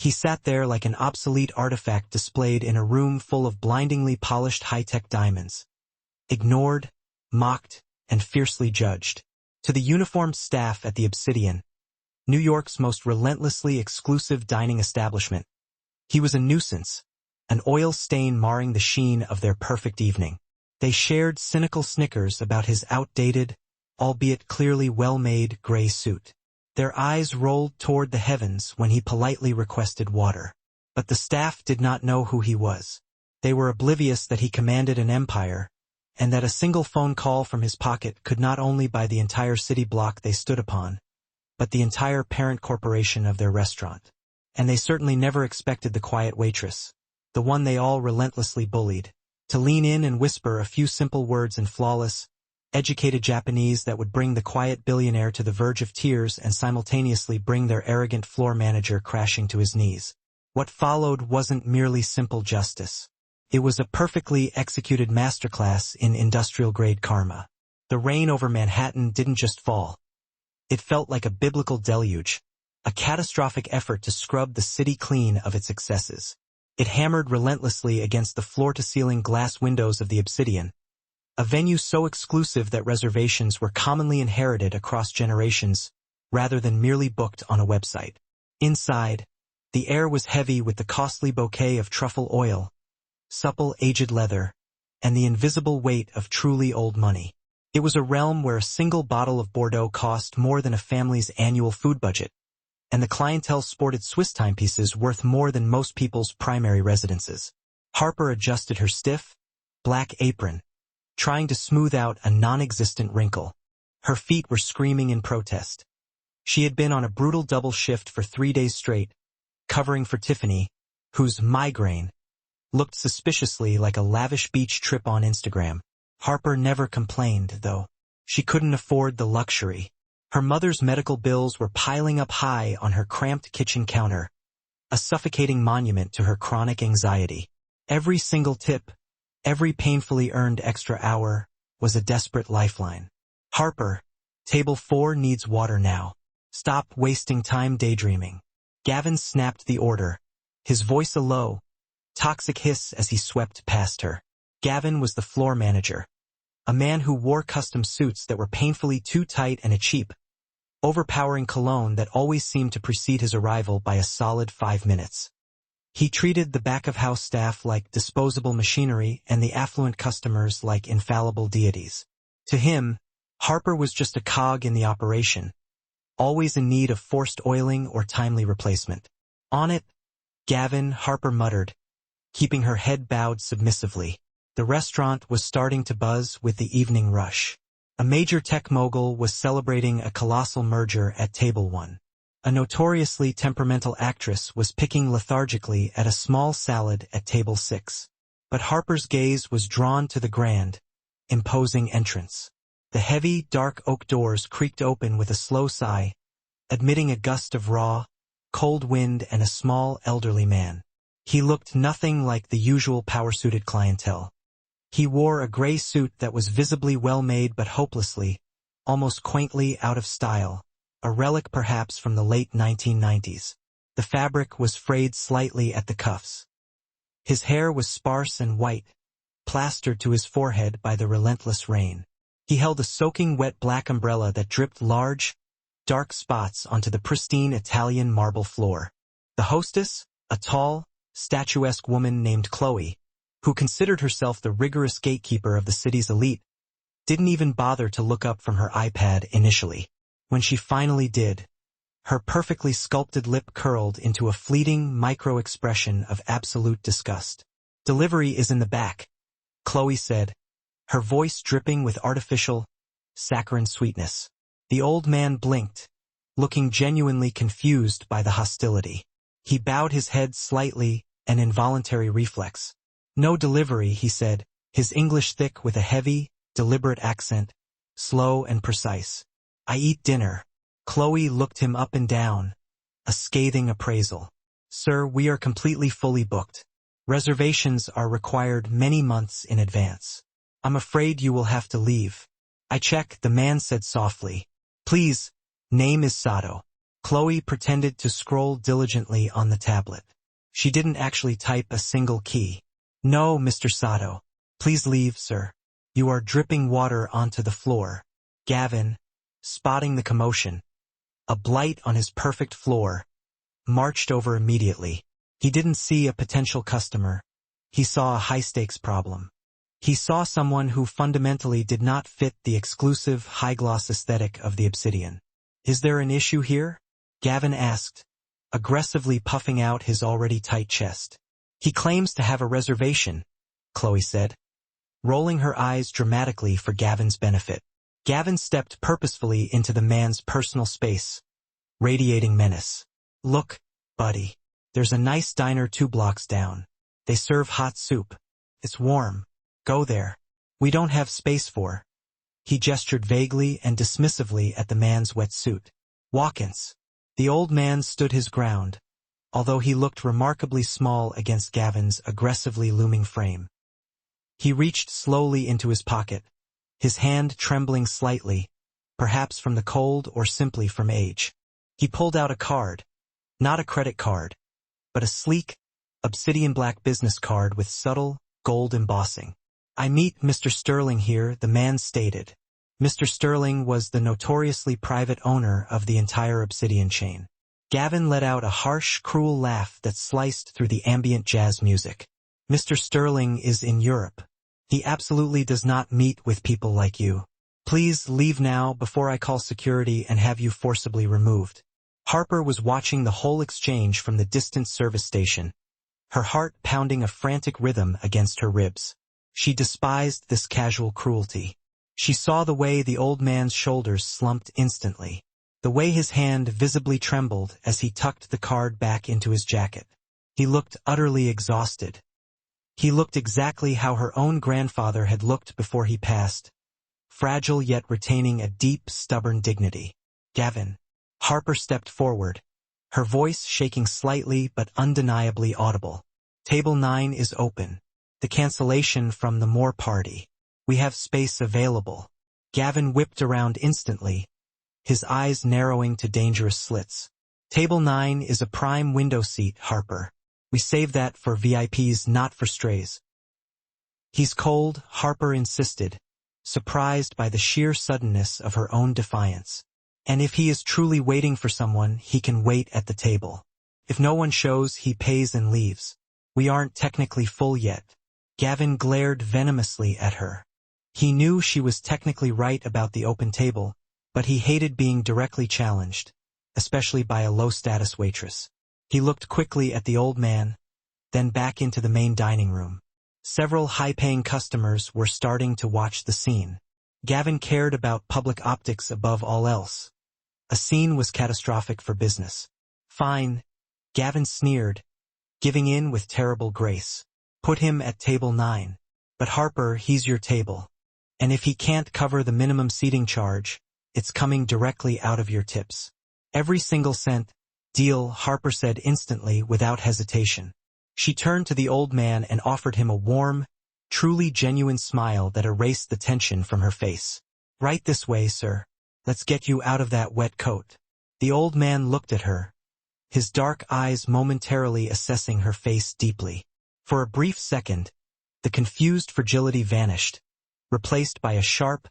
He sat there like an obsolete artifact displayed in a room full of blindingly polished high-tech diamonds. Ignored, mocked, and fiercely judged. To the uniformed staff at the Obsidian, New York's most relentlessly exclusive dining establishment, he was a nuisance, an oil stain marring the sheen of their perfect evening. They shared cynical snickers about his outdated, albeit clearly well-made, gray suit. Their eyes rolled toward the heavens when he politely requested water. But the staff did not know who he was. They were oblivious that he commanded an empire, and that a single phone call from his pocket could not only buy the entire city block they stood upon, but the entire parent corporation of their restaurant. And they certainly never expected the quiet waitress, the one they all relentlessly bullied, to lean in and whisper a few simple words in flawless, educated Japanese that would bring the quiet billionaire to the verge of tears and simultaneously bring their arrogant floor manager crashing to his knees. What followed wasn't merely simple justice. It was a perfectly executed masterclass in industrial-grade karma. The rain over Manhattan didn't just fall. It felt like a biblical deluge, a catastrophic effort to scrub the city clean of its excesses. It hammered relentlessly against the floor-to-ceiling glass windows of the Obsidian, a venue so exclusive that reservations were commonly inherited across generations rather than merely booked on a website. Inside, the air was heavy with the costly bouquet of truffle oil, supple aged leather, and the invisible weight of truly old money. It was a realm where a single bottle of Bordeaux cost more than a family's annual food budget, and the clientele sported Swiss timepieces worth more than most people's primary residences. Harper adjusted her stiff, black apron, trying to smooth out a non-existent wrinkle. Her feet were screaming in protest. She had been on a brutal double shift for 3 days straight, covering for Tiffany, whose migraine looked suspiciously like a lavish beach trip on Instagram. Harper never complained, though. She couldn't afford the luxury. Her mother's medical bills were piling up high on her cramped kitchen counter, a suffocating monument to her chronic anxiety. Every single tip, every painfully earned extra hour, was a desperate lifeline. Harper, table 4 needs water now. Stop wasting time daydreaming. Gavin snapped the order, his voice a low, toxic hiss as he swept past her. Gavin was the floor manager, a man who wore custom suits that were painfully too tight and a cheap, overpowering cologne that always seemed to precede his arrival by a solid 5 minutes. He treated the back-of-house staff like disposable machinery and the affluent customers like infallible deities. To him, Harper was just a cog in the operation, always in need of forced oiling or timely replacement. On it, Gavin, Harper muttered, keeping her head bowed submissively. The restaurant was starting to buzz with the evening rush. A major tech mogul was celebrating a colossal merger at Table 1. A notoriously temperamental actress was picking lethargically at a small salad at Table 6. But Harper's gaze was drawn to the grand, imposing entrance. The heavy, dark oak doors creaked open with a slow sigh, admitting a gust of raw, cold wind and a small, elderly man. He looked nothing like the usual power-suited clientele. He wore a gray suit that was visibly well-made but hopelessly, almost quaintly out of style, a relic perhaps from the late 1990s. The fabric was frayed slightly at the cuffs. His hair was sparse and white, plastered to his forehead by the relentless rain. He held a soaking wet black umbrella that dripped large, dark spots onto the pristine Italian marble floor. The hostess, a tall, statuesque woman named Chloe, who considered herself the rigorous gatekeeper of the city's elite, didn't even bother to look up from her iPad initially. When she finally did, her perfectly sculpted lip curled into a fleeting micro-expression of absolute disgust. "Delivery is in the back," Chloe said, her voice dripping with artificial, saccharine sweetness. The old man blinked, looking genuinely confused by the hostility. He bowed his head slightly, an involuntary reflex. "No delivery," he said, his English thick with a heavy, deliberate accent, slow and precise. "I eat dinner." Chloe looked him up and down, a scathing appraisal. "Sir, we are completely fully booked. Reservations are required many months in advance. I'm afraid you will have to leave." "I check," the man said softly. "Please, name is Sato." Chloe pretended to scroll diligently on the tablet. She didn't actually type a single key. "No, Mr. Sato. Please leave, sir. You are dripping water onto the floor." Gavin, spotting the commotion, a blight on his perfect floor, marched over immediately. He didn't see a potential customer. He saw a high-stakes problem. He saw someone who fundamentally did not fit the exclusive, high-gloss aesthetic of the Obsidian. "Is there an issue here?" Gavin asked, aggressively puffing out his already tight chest. "He claims to have a reservation," Chloe said, rolling her eyes dramatically for Gavin's benefit. Gavin stepped purposefully into the man's personal space, radiating menace. "Look, buddy. There's a nice diner 2 blocks down. They serve hot soup. It's warm. Go there. We don't have space for—" He gestured vaguely and dismissively at the man's wet suit. "Walk-ins." The old man stood his ground, although he looked remarkably small against Gavin's aggressively looming frame. He reached slowly into his pocket, his hand trembling slightly, perhaps from the cold or simply from age. He pulled out a card, not a credit card, but a sleek, obsidian black business card with subtle, gold embossing. "I meet Mr. Sterling here," the man stated. Mr. Sterling was the notoriously private owner of the entire Obsidian chain. Gavin let out a harsh, cruel laugh that sliced through the ambient jazz music. "Mr. Sterling is in Europe. He absolutely does not meet with people like you. Please leave now before I call security and have you forcibly removed." Harper was watching the whole exchange from the distant service station, her heart pounding a frantic rhythm against her ribs. She despised this casual cruelty. She saw the way the old man's shoulders slumped instantly, the way his hand visibly trembled as he tucked the card back into his jacket. He looked utterly exhausted. He looked exactly how her own grandfather had looked before he passed, fragile yet retaining a deep, stubborn dignity. "Gavin." Harper stepped forward, her voice shaking slightly but undeniably audible. "Table 9 is open. The cancellation from the Moore party. We have space available." Gavin whipped around instantly, his eyes narrowing to dangerous slits. "Table 9 is a prime window seat, Harper. We save that for VIPs, not for strays." "He's cold," Harper insisted, surprised by the sheer suddenness of her own defiance. "And if he is truly waiting for someone, he can wait at the table. If no one shows, he pays and leaves. We aren't technically full yet." Gavin glared venomously at her. He knew she was technically right about the open table, but he hated being directly challenged, especially by a low-status waitress. He looked quickly at the old man, then back into the main dining room. Several high-paying customers were starting to watch the scene. Gavin cared about public optics above all else. A scene was catastrophic for business. "Fine," Gavin sneered, giving in with terrible grace. "Put him at table 9. But Harper, he's your table. And if he can't cover the minimum seating charge, it's coming directly out of your tips. Every single cent." "Deal," Harper said instantly, without hesitation. She turned to the old man and offered him a warm, truly genuine smile that erased the tension from her face. "Right this way, sir. Let's get you out of that wet coat." The old man looked at her, his dark eyes momentarily assessing her face deeply. For a brief second, the confused fragility vanished, replaced by a sharp,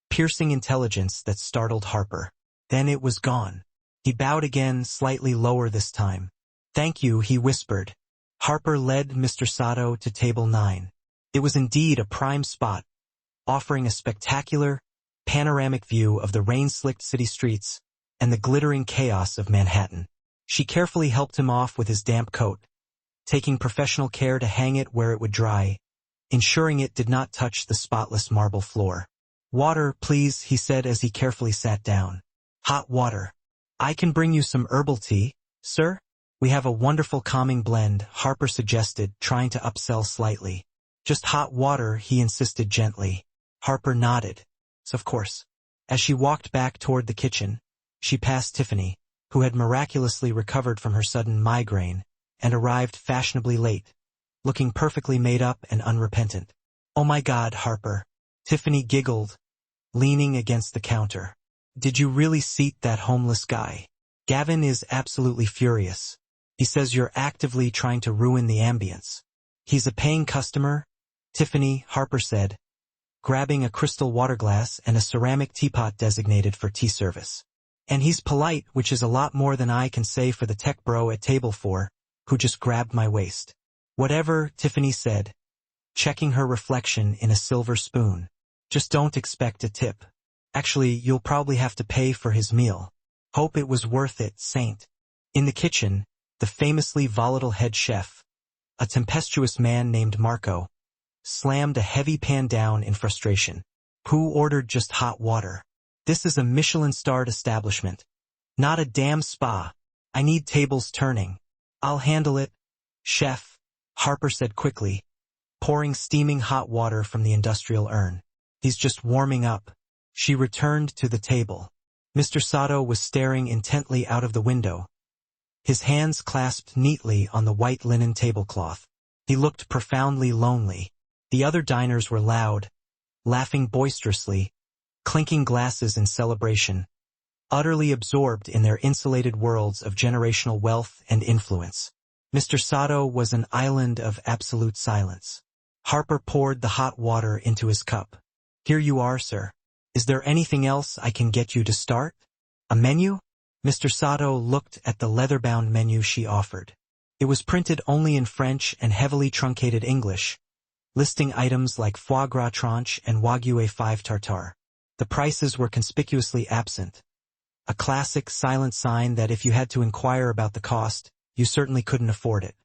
piercing intelligence that startled Harper. Then it was gone. He bowed again, slightly lower this time. "Thank you," he whispered. Harper led Mr. Sato to table 9. It was indeed a prime spot, offering a spectacular, panoramic view of the rain-slicked city streets and the glittering chaos of Manhattan. She carefully helped him off with his damp coat, taking professional care to hang it where it would dry, ensuring it did not touch the spotless marble floor. "Water, please," he said as he carefully sat down. "Hot water." "I can bring you some herbal tea, sir?" "We have a wonderful calming blend," Harper suggested, trying to upsell slightly. "Just hot water," he insisted gently. Harper nodded. "Of course." As she walked back toward the kitchen, she passed Tiffany, who had miraculously recovered from her sudden migraine, and arrived fashionably late, looking perfectly made up and unrepentant. "Oh my God, Harper." Tiffany giggled, leaning against the counter. "Did you really seat that homeless guy?" Gavin is absolutely furious. He says you're actively trying to ruin the ambience. He's a paying customer, Tiffany, Harper said, grabbing a crystal water glass and a ceramic teapot designated for tea service. And he's polite, which is a lot more than I can say for the tech bro at table 4, who just grabbed my waist. Whatever, Tiffany said, checking her reflection in a silver spoon. Just don't expect a tip. Actually, you'll probably have to pay for his meal. Hope it was worth it, Saint. In the kitchen, the famously volatile head chef, a tempestuous man named Marco, slammed a heavy pan down in frustration. Who ordered just hot water? This is a Michelin-starred establishment. Not a damn spa. I need tables turning. I'll handle it, chef, Harper said quickly, pouring steaming hot water from the industrial urn. He's just warming up. She returned to the table. Mr. Sato was staring intently out of the window, his hands clasped neatly on the white linen tablecloth. He looked profoundly lonely. The other diners were loud, laughing boisterously, clinking glasses in celebration, utterly absorbed in their insulated worlds of generational wealth and influence. Mr. Sato was an island of absolute silence. Harper poured the hot water into his cup. Here you are, sir. Is there anything else I can get you to start? A menu? Mr. Sato looked at the leather-bound menu she offered. It was printed only in French and heavily truncated English, listing items like foie gras tranche and Wagyu A5 tartare. The prices were conspicuously absent, a classic silent sign that if you had to inquire about the cost, you certainly couldn't afford it.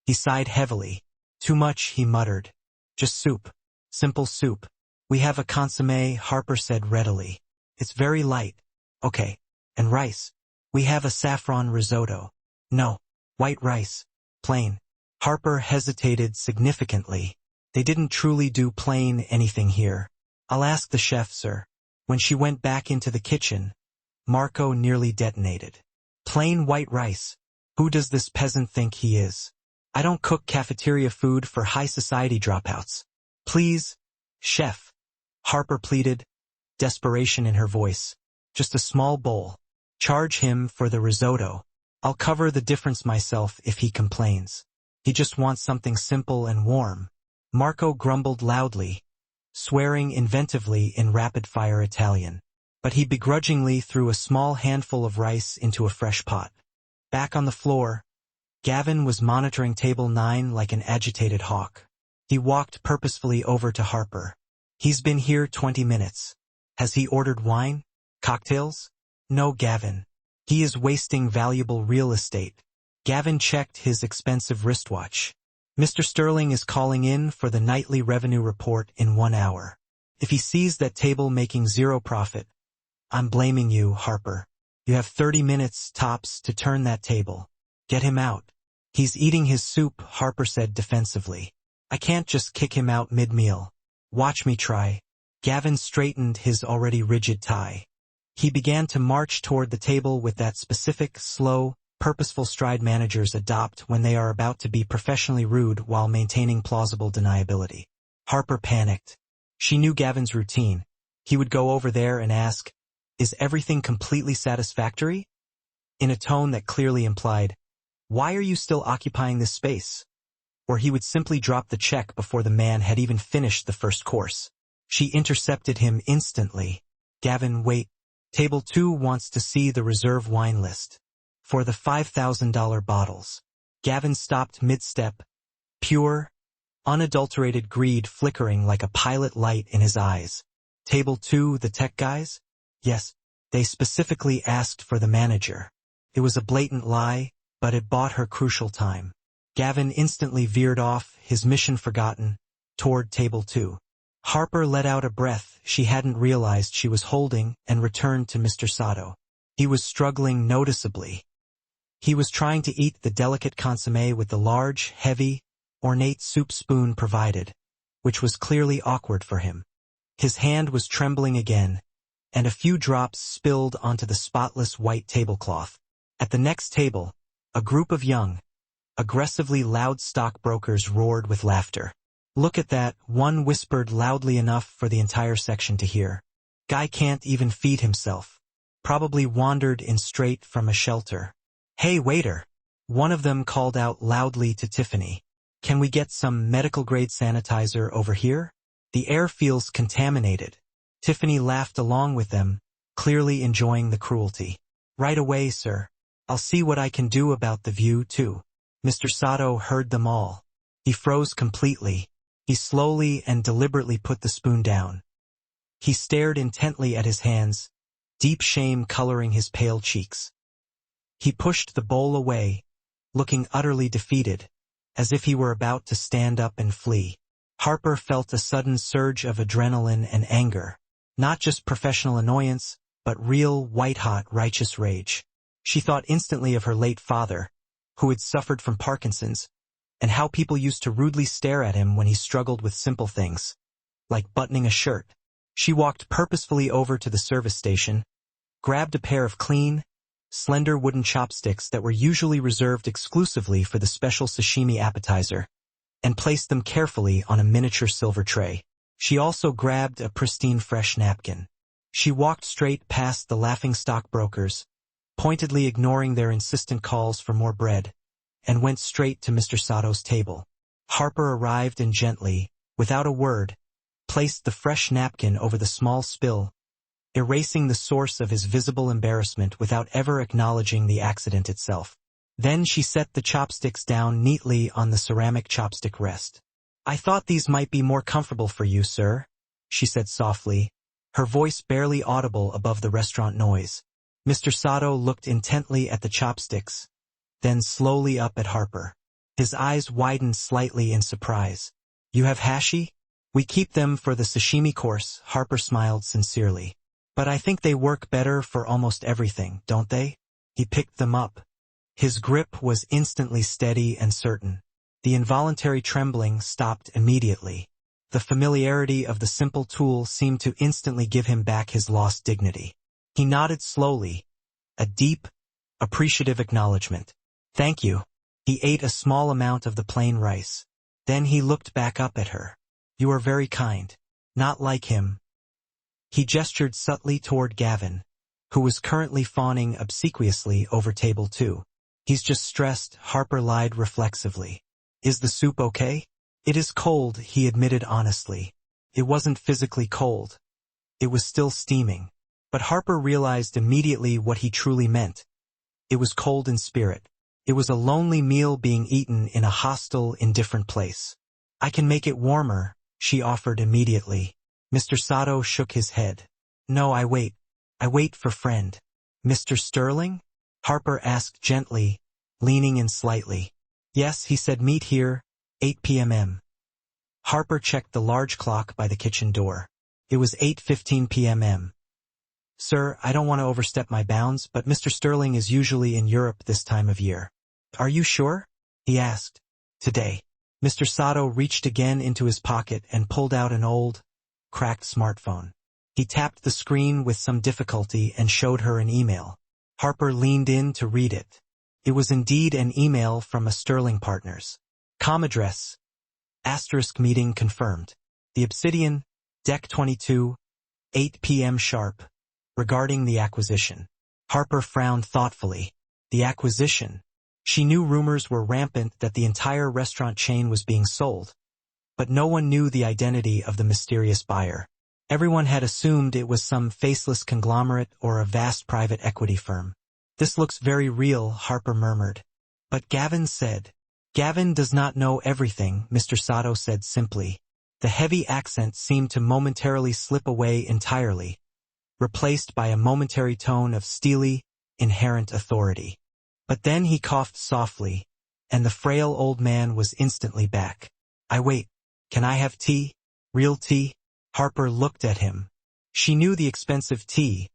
He sighed heavily. Too much, he muttered. Just soup. Simple soup. We have a consommé, Harper said readily. It's very light. Okay. And rice. We have a saffron risotto. No. White rice. Plain. Harper hesitated significantly. They didn't truly do plain anything here. I'll ask the chef, sir. When she went back into the kitchen, Marco nearly detonated. Plain white rice. Who does this peasant think he is? I don't cook cafeteria food for high society dropouts. Please, chef. Harper pleaded, desperation in her voice. Just a small bowl. Charge him for the risotto. I'll cover the difference myself if he complains. He just wants something simple and warm. Marco grumbled loudly, swearing inventively in rapid-fire Italian. But he begrudgingly threw a small handful of rice into a fresh pot. Back on the floor, Gavin was monitoring table 9 like an agitated hawk. He walked purposefully over to Harper. He's been here 20 minutes. Has he ordered wine? Cocktails? No, Gavin. He is wasting valuable real estate. Gavin checked his expensive wristwatch. Mr. Sterling is calling in for the nightly revenue report in 1 hour. If he sees that table making zero profit, I'm blaming you, Harper. You have 30 minutes, tops, to turn that table. Get him out. He's eating his soup, Harper said defensively. I can't just kick him out mid-meal. Watch me try. Gavin straightened his already rigid tie. He began to march toward the table with that specific, slow, purposeful stride managers adopt when they are about to be professionally rude while maintaining plausible deniability. Harper panicked. She knew Gavin's routine. He would go over there and ask, "Is everything completely satisfactory?" in a tone that clearly implied, "Why are you still occupying this space?" Or he would simply drop the check before the man had even finished the first course. She intercepted him instantly. "Gavin, wait. Table 2 wants to see the reserve wine list. For the $5,000 bottles." Gavin stopped mid-step, pure, unadulterated greed flickering like a pilot light in his eyes. "Table 2, the tech guys?" "Yes. They specifically asked for the manager." It was a blatant lie, but it bought her crucial time. Gavin instantly veered off, his mission forgotten, toward table 2. Harper let out a breath she hadn't realized she was holding and returned to Mr. Sato. He was struggling noticeably. He was trying to eat the delicate consommé with the large, heavy, ornate soup spoon provided, which was clearly awkward for him. His hand was trembling again, and a few drops spilled onto the spotless white tablecloth. At the next table, a group of young, aggressively loud stockbrokers roared with laughter. "Look at that," one whispered loudly enough for the entire section to hear. "Guy can't even feed himself." Probably wandered in straight from a shelter. "Hey, waiter!" One of them called out loudly to Tiffany. "Can we get some medical-grade sanitizer over here? The air feels contaminated." Tiffany laughed along with them, clearly enjoying the cruelty. "Right away, sir. I'll see what I can do about the view, too." Mr. Sato heard them all. He froze completely. He slowly and deliberately put the spoon down. He stared intently at his hands, deep shame coloring his pale cheeks. He pushed the bowl away, looking utterly defeated, as if he were about to stand up and flee. Harper felt a sudden surge of adrenaline and anger. Not just professional annoyance, but real, white-hot, righteous rage. She thought instantly of her late father, who had suffered from Parkinson's, and how people used to rudely stare at him when he struggled with simple things, like buttoning a shirt. She walked purposefully over to the service station, grabbed a pair of clean, slender wooden chopsticks that were usually reserved exclusively for the special sashimi appetizer, and placed them carefully on a miniature silver tray. She also grabbed a pristine fresh napkin. She walked straight past the laughing stockbrokers, pointedly ignoring their insistent calls for more bread, and went straight to Mr. Sato's table. Harper arrived and gently, without a word, placed the fresh napkin over the small spill, erasing the source of his visible embarrassment without ever acknowledging the accident itself. Then she set the chopsticks down neatly on the ceramic chopstick rest. "I thought these might be more comfortable for you, sir," she said softly, her voice barely audible above the restaurant noise. Mr. Sato looked intently at the chopsticks, then slowly up at Harper. His eyes widened slightly in surprise. "You have hashi?" "We keep them for the sashimi course," Harper smiled sincerely. "But I think they work better for almost everything, don't they?" He picked them up. His grip was instantly steady and certain. The involuntary trembling stopped immediately. The familiarity of the simple tool seemed to instantly give him back his lost dignity. He nodded slowly, a deep, appreciative acknowledgement. "Thank you." He ate a small amount of the plain rice. Then he looked back up at her. "You are very kind. Not like him." He gestured subtly toward Gavin, who was currently fawning obsequiously over table 2. "He's just stressed," Harper lied reflexively. "Is the soup okay?" "It is cold," he admitted honestly. It wasn't physically cold. It was still steaming. But Harper realized immediately what he truly meant. It was cold in spirit. It was a lonely meal being eaten in a hostile, indifferent place. "I can make it warmer," she offered immediately. Mr. Sato shook his head. "No, I wait. I wait for friend." "Mr. Sterling?" Harper asked gently, leaning in slightly. "Yes," he said, "meet here, 8 p.m. Harper checked the large clock by the kitchen door. It was 8:15 p.m. "Sir, I don't want to overstep my bounds, but Mr. Sterling is usually in Europe this time of year." "Are you sure?" he asked. "Today." Mr. Sato reached again into his pocket and pulled out an old, cracked smartphone. He tapped the screen with some difficulty and showed her an email. Harper leaned in to read it. It was indeed an email from a Sterling Partners. Com address. * meeting confirmed. The Obsidian, Deck 22, 8 p.m. sharp. Regarding the acquisition. Harper frowned thoughtfully. The acquisition. She knew rumors were rampant that the entire restaurant chain was being sold, but no one knew the identity of the mysterious buyer. Everyone had assumed it was some faceless conglomerate or a vast private equity firm. "This looks very real," Harper murmured. "But Gavin said." "Gavin does not know everything," Mr. Sato said simply. The heavy accent seemed to momentarily slip away entirely, replaced by a momentary tone of steely, inherent authority. But then he coughed softly, and the frail old man was instantly back. "I wait. Can I have tea? Real tea?" Harper looked at him. She knew the expensive tea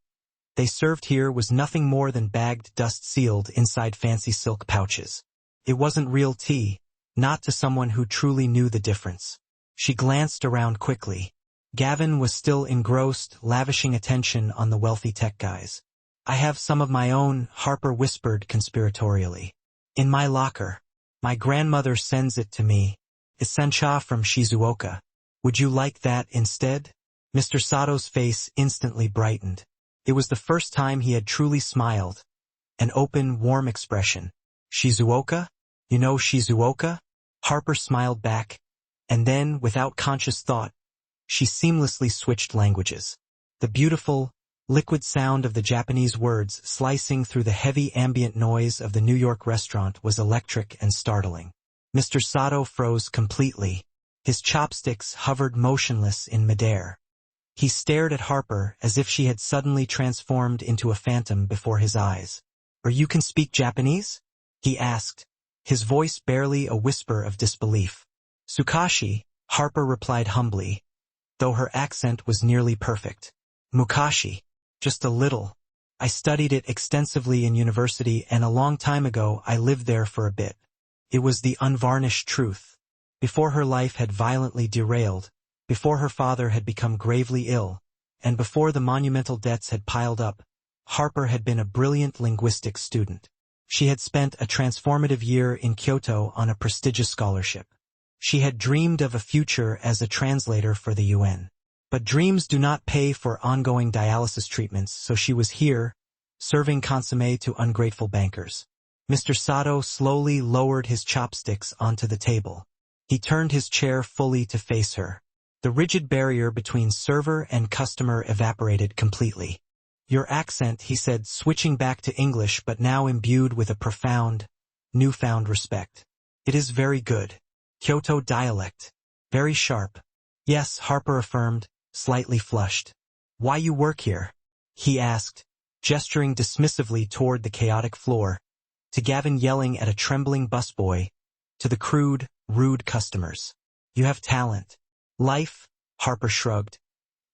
they served here was nothing more than bagged dust sealed inside fancy silk pouches. It wasn't real tea, not to someone who truly knew the difference. She glanced around quickly. Gavin was still engrossed, lavishing attention on the wealthy tech guys. "I have some of my own," Harper whispered conspiratorially. "In my locker. My grandmother sends it to me. It's sencha from Shizuoka. Would you like that instead?" Mr. Sato's face instantly brightened. It was the first time he had truly smiled. An open, warm expression. Shizuoka? You know Shizuoka? Harper smiled back, and then, without conscious thought, she seamlessly switched languages. The beautiful, liquid sound of the Japanese words slicing through the heavy ambient noise of the New York restaurant was electric and startling. Mr. Sato froze completely. His chopsticks hovered motionless in midair. He stared at Harper as if she had suddenly transformed into a phantom before his eyes. "Or you can speak Japanese?" he asked, his voice barely a whisper of disbelief. "Sukashi," Harper replied humbly, though her accent was nearly perfect. "Mukashi. Just a little. I studied it extensively in university, and a long time ago I lived there for a bit." It was the unvarnished truth. Before her life had violently derailed, before her father had become gravely ill, and before the monumental debts had piled up, Harper had been a brilliant linguistics student. She had spent a transformative year in Kyoto on a prestigious scholarship. She had dreamed of a future as a translator for the UN. But dreams do not pay for ongoing dialysis treatments, so she was here, serving consommé to ungrateful bankers. Mr. Sato slowly lowered his chopsticks onto the table. He turned his chair fully to face her. The rigid barrier between server and customer evaporated completely. "Your accent," he said, switching back to English but now imbued with a profound, newfound respect. "It is very good. Kyoto dialect. Very sharp." "Yes," Harper affirmed, slightly flushed. "Why you work here?" he asked, gesturing dismissively toward the chaotic floor, to Gavin yelling at a trembling busboy, to the crude, rude customers. "You have talent." "Life," Harper shrugged,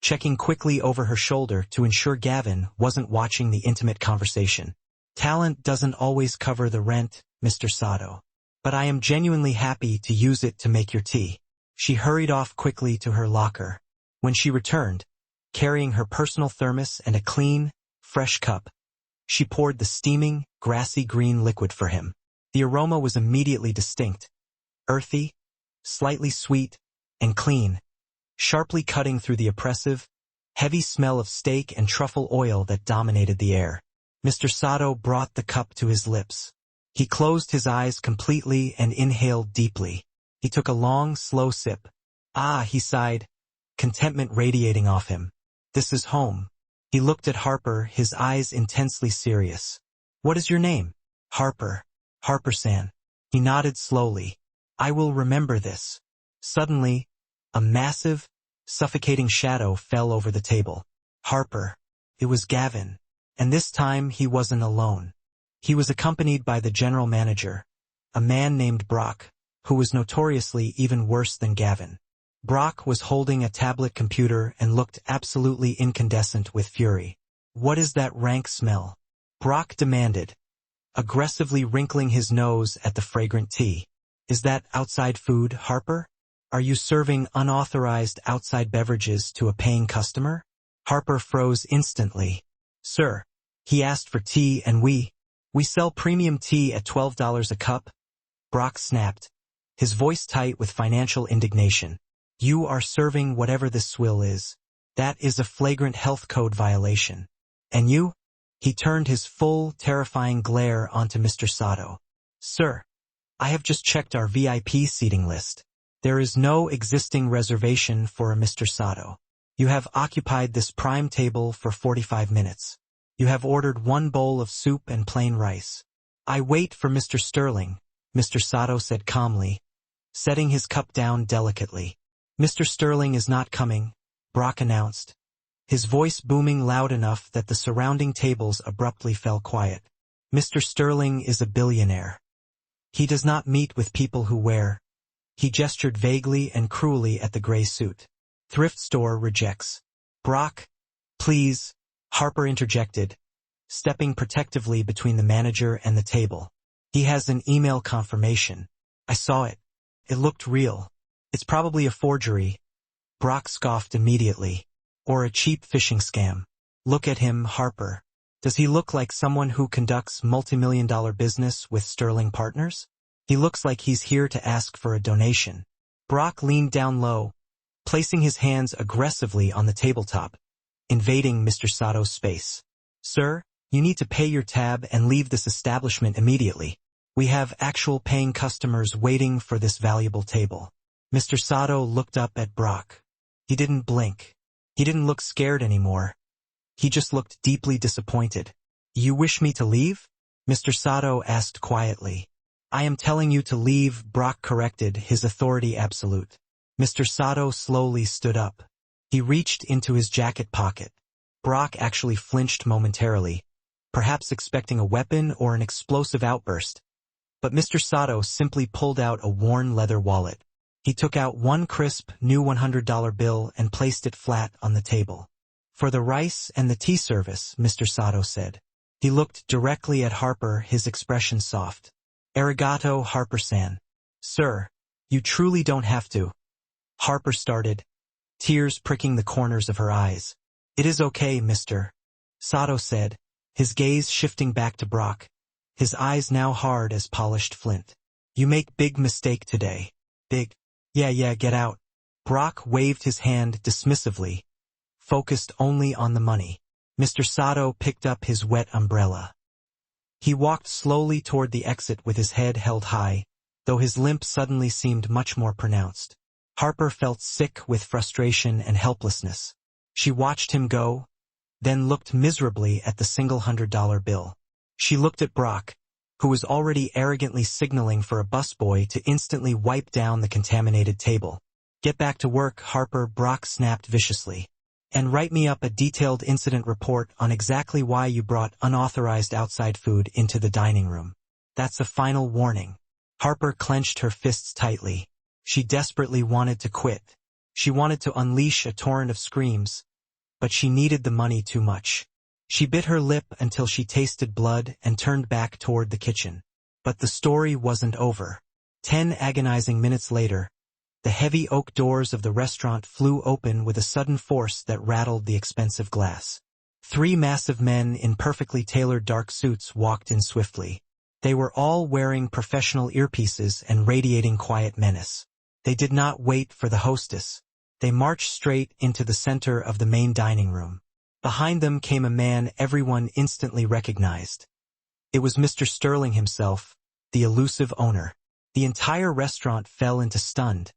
checking quickly over her shoulder to ensure Gavin wasn't watching the intimate conversation. "Talent doesn't always cover the rent, Mr. Sato. But I am genuinely happy to use it to make your tea." She hurried off quickly to her locker. When she returned, carrying her personal thermos and a clean, fresh cup, she poured the steaming, grassy green liquid for him. The aroma was immediately distinct, earthy, slightly sweet, and clean, sharply cutting through the oppressive, heavy smell of steak and truffle oil that dominated the air. Mr. Sato brought the cup to his lips. He closed his eyes completely and inhaled deeply. He took a long, slow sip. "Ah," he sighed, contentment radiating off him. "This is home." He looked at Harper, his eyes intensely serious. "What is your name?" "Harper. Harper-san." He nodded slowly. "I will remember this." Suddenly, a massive, suffocating shadow fell over the table. Harper. It was Gavin. And this time he wasn't alone. He was accompanied by the general manager, a man named Brock, who was notoriously even worse than Gavin. Brock was holding a tablet computer and looked absolutely incandescent with fury. "What is that rank smell?" Brock demanded, aggressively wrinkling his nose at the fragrant tea. "Is that outside food, Harper? Are you serving unauthorized outside beverages to a paying customer?" Harper froze instantly. "Sir, he asked for tea and we sell premium tea at $12 a cup." Brock snapped, his voice tight with financial indignation. "You are serving whatever this swill is. That is a flagrant health code violation. And you?" He turned his full, terrifying glare onto Mr. Sato. "Sir, I have just checked our VIP seating list. There is no existing reservation for a Mr. Sato. You have occupied this prime table for 45 minutes. You have ordered 1 bowl of soup and plain rice." "I wait for Mr. Sterling," Mr. Sato said calmly, setting his cup down delicately. "Mr. Sterling is not coming," Brock announced, his voice booming loud enough that the surrounding tables abruptly fell quiet. "Mr. Sterling is a billionaire. He does not meet with people who wear—" He gestured vaguely and cruelly at the gray suit. "Thrift store rejects." "Brock, please," Harper interjected, stepping protectively between the manager and the table. "He has an email confirmation. I saw it. It looked real. It's probably a forgery." Brock scoffed immediately. "Or a cheap phishing scam. Look at him, Harper. Does he look like someone who conducts multi-million-dollar business with Sterling Partners? He looks like he's here to ask for a donation." Brock leaned down low, placing his hands aggressively on the tabletop, invading Mr. Sato's space. "Sir, you need to pay your tab and leave this establishment immediately. We have actual paying customers waiting for this valuable table." Mr. Sato looked up at Brock. He didn't blink. He didn't look scared anymore. He just looked deeply disappointed. "You wish me to leave?" Mr. Sato asked quietly. "I am telling you to leave," Brock corrected, his authority absolute. Mr. Sato slowly stood up. He reached into his jacket pocket. Brock actually flinched momentarily, perhaps expecting a weapon or an explosive outburst. But Mr. Sato simply pulled out a worn leather wallet. He took out one crisp, new $100 bill and placed it flat on the table. "For the rice and the tea service," Mr. Sato said. He looked directly at Harper, his expression soft. "Arigato, Harper-san." "Sir, you truly don't have to." Harper started, tears pricking the corners of her eyes. "It is okay, Mr. Sato said, his gaze shifting back to Brock, his eyes now hard as polished flint. "You make big mistake today." "Big? Yeah, get out." Brock waved his hand dismissively, focused only on the money. Mr. Sato picked up his wet umbrella. He walked slowly toward the exit with his head held high, though his limp suddenly seemed much more pronounced. Harper felt sick with frustration and helplessness. She watched him go, then looked miserably at the single $100 bill. She looked at Brock, who was already arrogantly signaling for a busboy to instantly wipe down the contaminated table. "Get back to work, Harper," Brock snapped viciously. "And write me up a detailed incident report on exactly why you brought unauthorized outside food into the dining room. That's a final warning." Harper clenched her fists tightly. She desperately wanted to quit. She wanted to unleash a torrent of screams, but she needed the money too much. She bit her lip until she tasted blood and turned back toward the kitchen. But the story wasn't over. 10 agonizing minutes later, the heavy oak doors of the restaurant flew open with a sudden force that rattled the expensive glass. 3 massive men in perfectly tailored dark suits walked in swiftly. They were all wearing professional earpieces and radiating quiet menace. They did not wait for the hostess. They marched straight into the center of the main dining room. Behind them came a man everyone instantly recognized. It was Mr. Sterling himself, the elusive owner. The entire restaurant fell into stunned,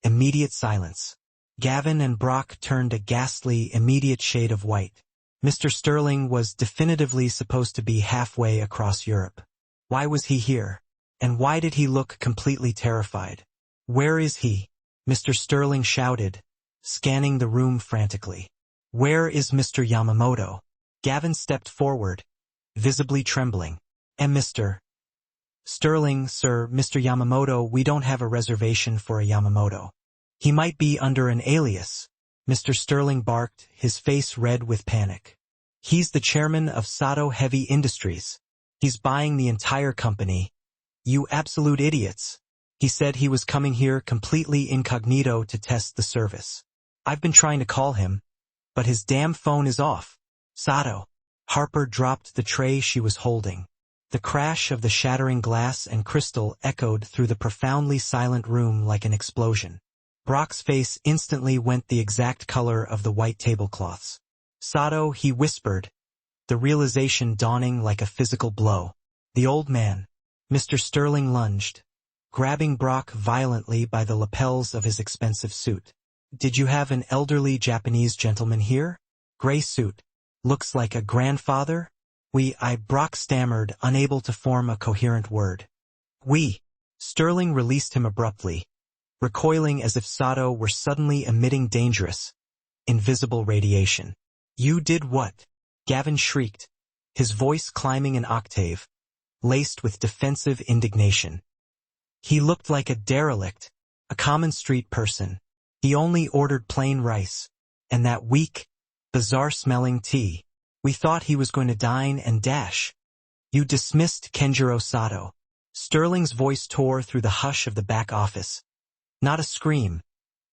immediate silence. Gavin and Brock turned a ghastly, immediate shade of white. Mr. Sterling was definitively supposed to be halfway across Europe. Why was he here? And why did he look completely terrified? "Where is he?" Mr. Sterling shouted, scanning the room frantically. "Where is Mr. Yamamoto?" Gavin stepped forward, visibly trembling. "And Mr. Sterling, sir, Mr. Yamamoto, we don't have a reservation for a Yamamoto. He might be under an alias." Mr. Sterling barked, his face red with panic. "He's the chairman of Sato Heavy Industries. He's buying the entire company. You absolute idiots. He said he was coming here completely incognito to test the service. I've been trying to call him, but his damn phone is off." "Sato." Harper dropped the tray she was holding. The crash of the shattering glass and crystal echoed through the profoundly silent room like an explosion. Brock's face instantly went the exact color of the white tablecloths. "Sato," he whispered, the realization dawning like a physical blow. "The old man." Mr. Sterling lunged, grabbing Brock violently by the lapels of his expensive suit. "Did you have an elderly Japanese gentleman here? Gray suit. Looks like a grandfather?" Brock stammered, unable to form a coherent word. "We." Sterling released him abruptly, recoiling as if Sato were suddenly emitting dangerous, invisible radiation. "You did what?" Gavin shrieked, his voice climbing an octave, laced with defensive indignation. "He looked like a derelict, a common street person. He only ordered plain rice, and that weak, bizarre-smelling tea. We thought he was going to dine and dash." "You dismissed Kenjiro Sato." Sterling's voice tore through the hush of the back office. Not a scream,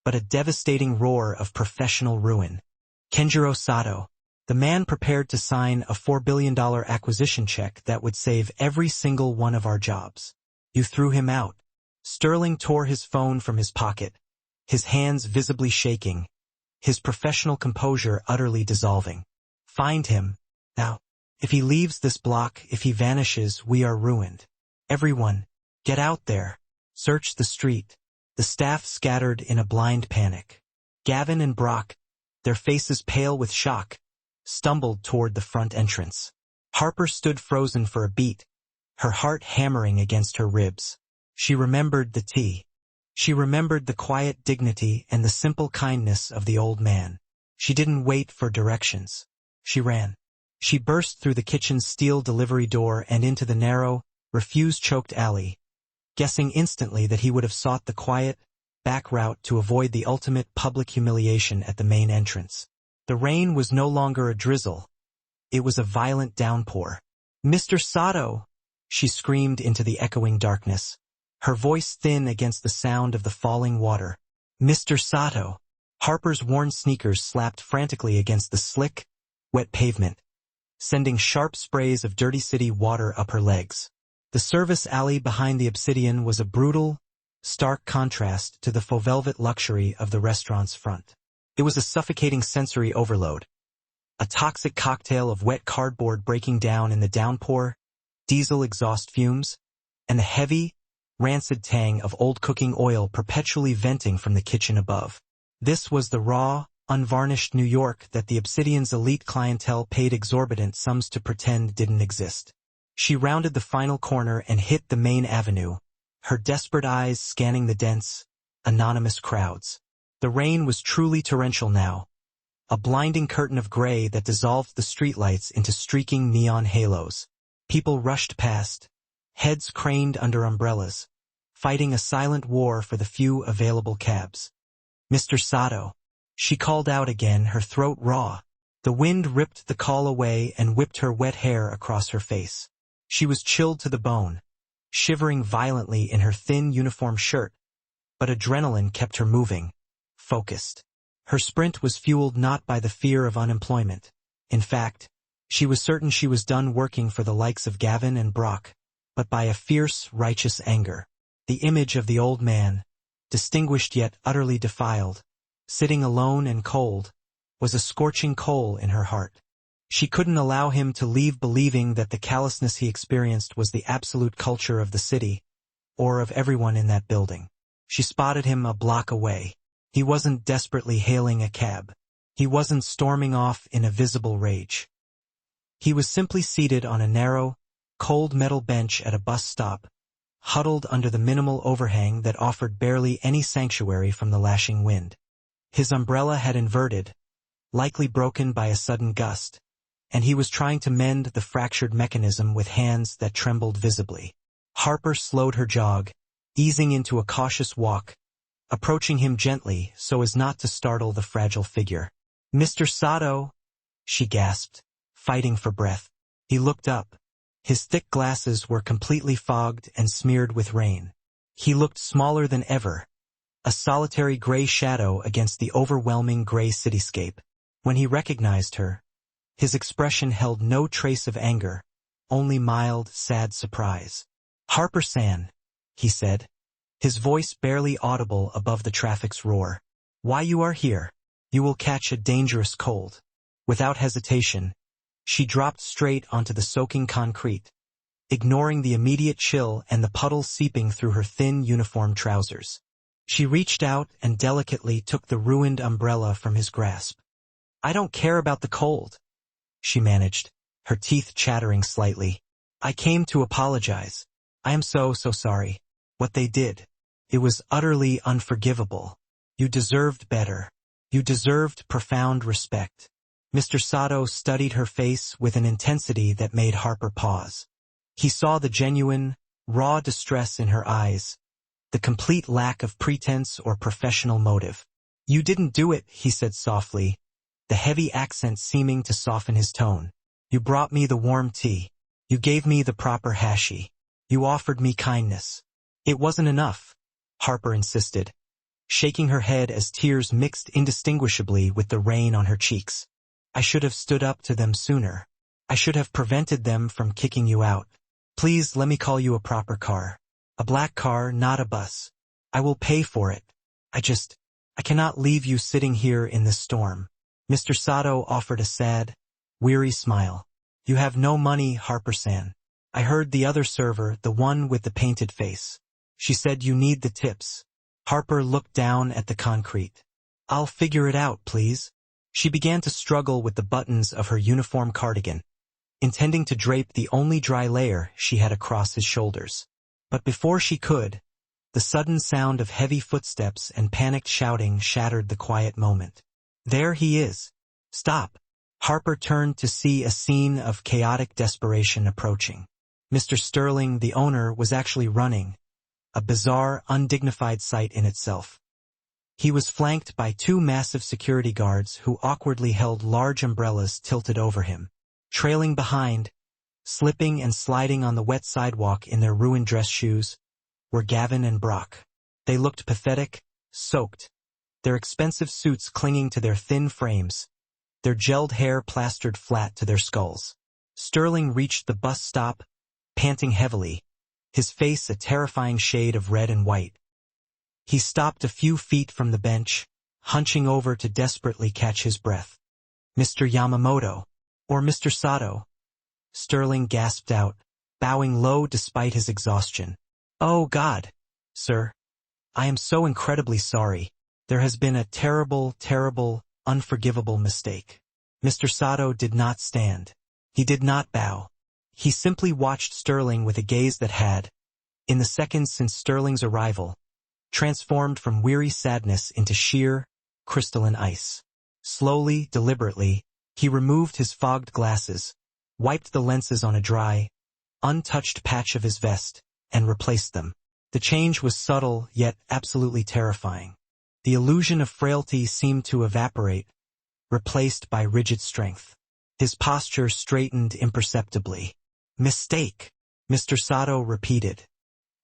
but a devastating roar of professional ruin. "Kenjiro Sato, the man prepared to sign a $4 billion acquisition check that would save every single one of our jobs. You threw him out." Sterling tore his phone from his pocket, his hands visibly shaking, his professional composure utterly dissolving. Find him. Now. If he leaves this block, if he vanishes, we are ruined. Everyone, get out there. Search the street. The staff scattered in a blind panic. Gavin and Brock, their faces pale with shock, stumbled toward the front entrance. Harper stood frozen for a beat, her heart hammering against her ribs. She remembered the tea. She remembered the quiet dignity and the simple kindness of the old man. She didn't wait for directions. She ran. She burst through the kitchen's steel delivery door and into the narrow, refuse-choked alley, guessing instantly that he would have sought the quiet, back route to avoid the ultimate public humiliation at the main entrance. The rain was no longer a drizzle. It was a violent downpour. "Mr. Sato!" she screamed into the echoing darkness, her voice thin against the sound of the falling water. "Mr. Sato!" Harper's worn sneakers slapped frantically against the slick, wet pavement, sending sharp sprays of dirty city water up her legs. The service alley behind the Obsidian was a brutal, stark contrast to the faux velvet luxury of the restaurant's front. It was a suffocating sensory overload. A toxic cocktail of wet cardboard breaking down in the downpour, diesel exhaust fumes, and the heavy, rancid tang of old cooking oil perpetually venting from the kitchen above. This was the raw, unvarnished New York that the Obsidian's elite clientele paid exorbitant sums to pretend didn't exist. She rounded the final corner and hit the main avenue, her desperate eyes scanning the dense, anonymous crowds. The rain was truly torrential now, a blinding curtain of gray that dissolved the streetlights into streaking neon halos. People rushed past, heads craned under umbrellas, fighting a silent war for the few available cabs. "Mr. Sato," she called out again, her throat raw. The wind ripped the call away and whipped her wet hair across her face. She was chilled to the bone, shivering violently in her thin uniform shirt, but adrenaline kept her moving, focused. Her sprint was fueled not by the fear of unemployment. In fact, she was certain she was done working for the likes of Gavin and Brock, but by a fierce, righteous anger. The image of the old man, distinguished yet utterly defiled, sitting alone and cold, was a scorching coal in her heart. She couldn't allow him to leave believing that the callousness he experienced was the absolute culture of the city, or of everyone in that building. She spotted him a block away. He wasn't desperately hailing a cab. He wasn't storming off in a visible rage. He was simply seated on a narrow, cold metal bench at a bus stop, huddled under the minimal overhang that offered barely any sanctuary from the lashing wind. His umbrella had inverted, likely broken by a sudden gust, and he was trying to mend the fractured mechanism with hands that trembled visibly. Harper slowed her jog, easing into a cautious walk, approaching him gently so as not to startle the fragile figure. "Mr. Sato," she gasped, fighting for breath. He looked up. His thick glasses were completely fogged and smeared with rain. He looked smaller than ever, a solitary gray shadow against the overwhelming gray cityscape. When he recognized her, his expression held no trace of anger, only mild, sad surprise. "Harper-san," he said, his voice barely audible above the traffic's roar. "Why you are here? You will catch a dangerous cold." Without hesitation, she dropped straight onto the soaking concrete, ignoring the immediate chill and the puddles seeping through her thin uniform trousers. She reached out and delicately took the ruined umbrella from his grasp. "I don't care about the cold," she managed, her teeth chattering slightly. "I came to apologize. I am so sorry. What they did. It was utterly unforgivable. You deserved better. You deserved profound respect." Mr. Sato studied her face with an intensity that made Harper pause. He saw the genuine, raw distress in her eyes, the complete lack of pretense or professional motive. "You didn't do it," he said softly, the heavy accent seeming to soften his tone. "You brought me the warm tea. You gave me the proper hashi. You offered me kindness." "It wasn't enough," Harper insisted, shaking her head as tears mixed indistinguishably with the rain on her cheeks. "I should have stood up to them sooner. I should have prevented them from kicking you out. Please let me call you a proper car. A black car, not a bus. I will pay for it. I I cannot leave you sitting here in this storm. Mr. Sato offered a sad, weary smile. You have no money, Harper-san. I heard the other server, the one with the painted face. She said you need the tips. Harper looked down at the concrete. I'll figure it out, please. She began to struggle with the buttons of her uniform cardigan, intending to drape the only dry layer she had across his shoulders. But before she could, the sudden sound of heavy footsteps and panicked shouting shattered the quiet moment. There he is. Stop. Harper turned to see a scene of chaotic desperation approaching. Mr. Sterling, the owner, was actually running, a bizarre, undignified sight in itself. He was flanked by two massive security guards who awkwardly held large umbrellas tilted over him. Trailing behind, slipping and sliding on the wet sidewalk in their ruined dress shoes, were Gavin and Brock. They looked pathetic, soaked, their expensive suits clinging to their thin frames, their gelled hair plastered flat to their skulls. Sterling reached the bus stop, panting heavily, his face a terrifying shade of red and white. He stopped a few feet from the bench, hunching over to desperately catch his breath. Mr. Yamamoto, or Mr. Sato? Sterling gasped out, bowing low despite his exhaustion. Oh God, sir. I am so incredibly sorry. There has been a terrible, terrible, unforgivable mistake. Mr. Sato did not stand. He did not bow. He simply watched Sterling with a gaze that had, in the seconds since Sterling's arrival, transformed from weary sadness into sheer, crystalline ice. Slowly, deliberately, he removed his fogged glasses, wiped the lenses on a dry, untouched patch of his vest, and replaced them. The change was subtle, yet absolutely terrifying. The illusion of frailty seemed to evaporate, replaced by rigid strength. His posture straightened imperceptibly. Mistake, Mr. Sato repeated.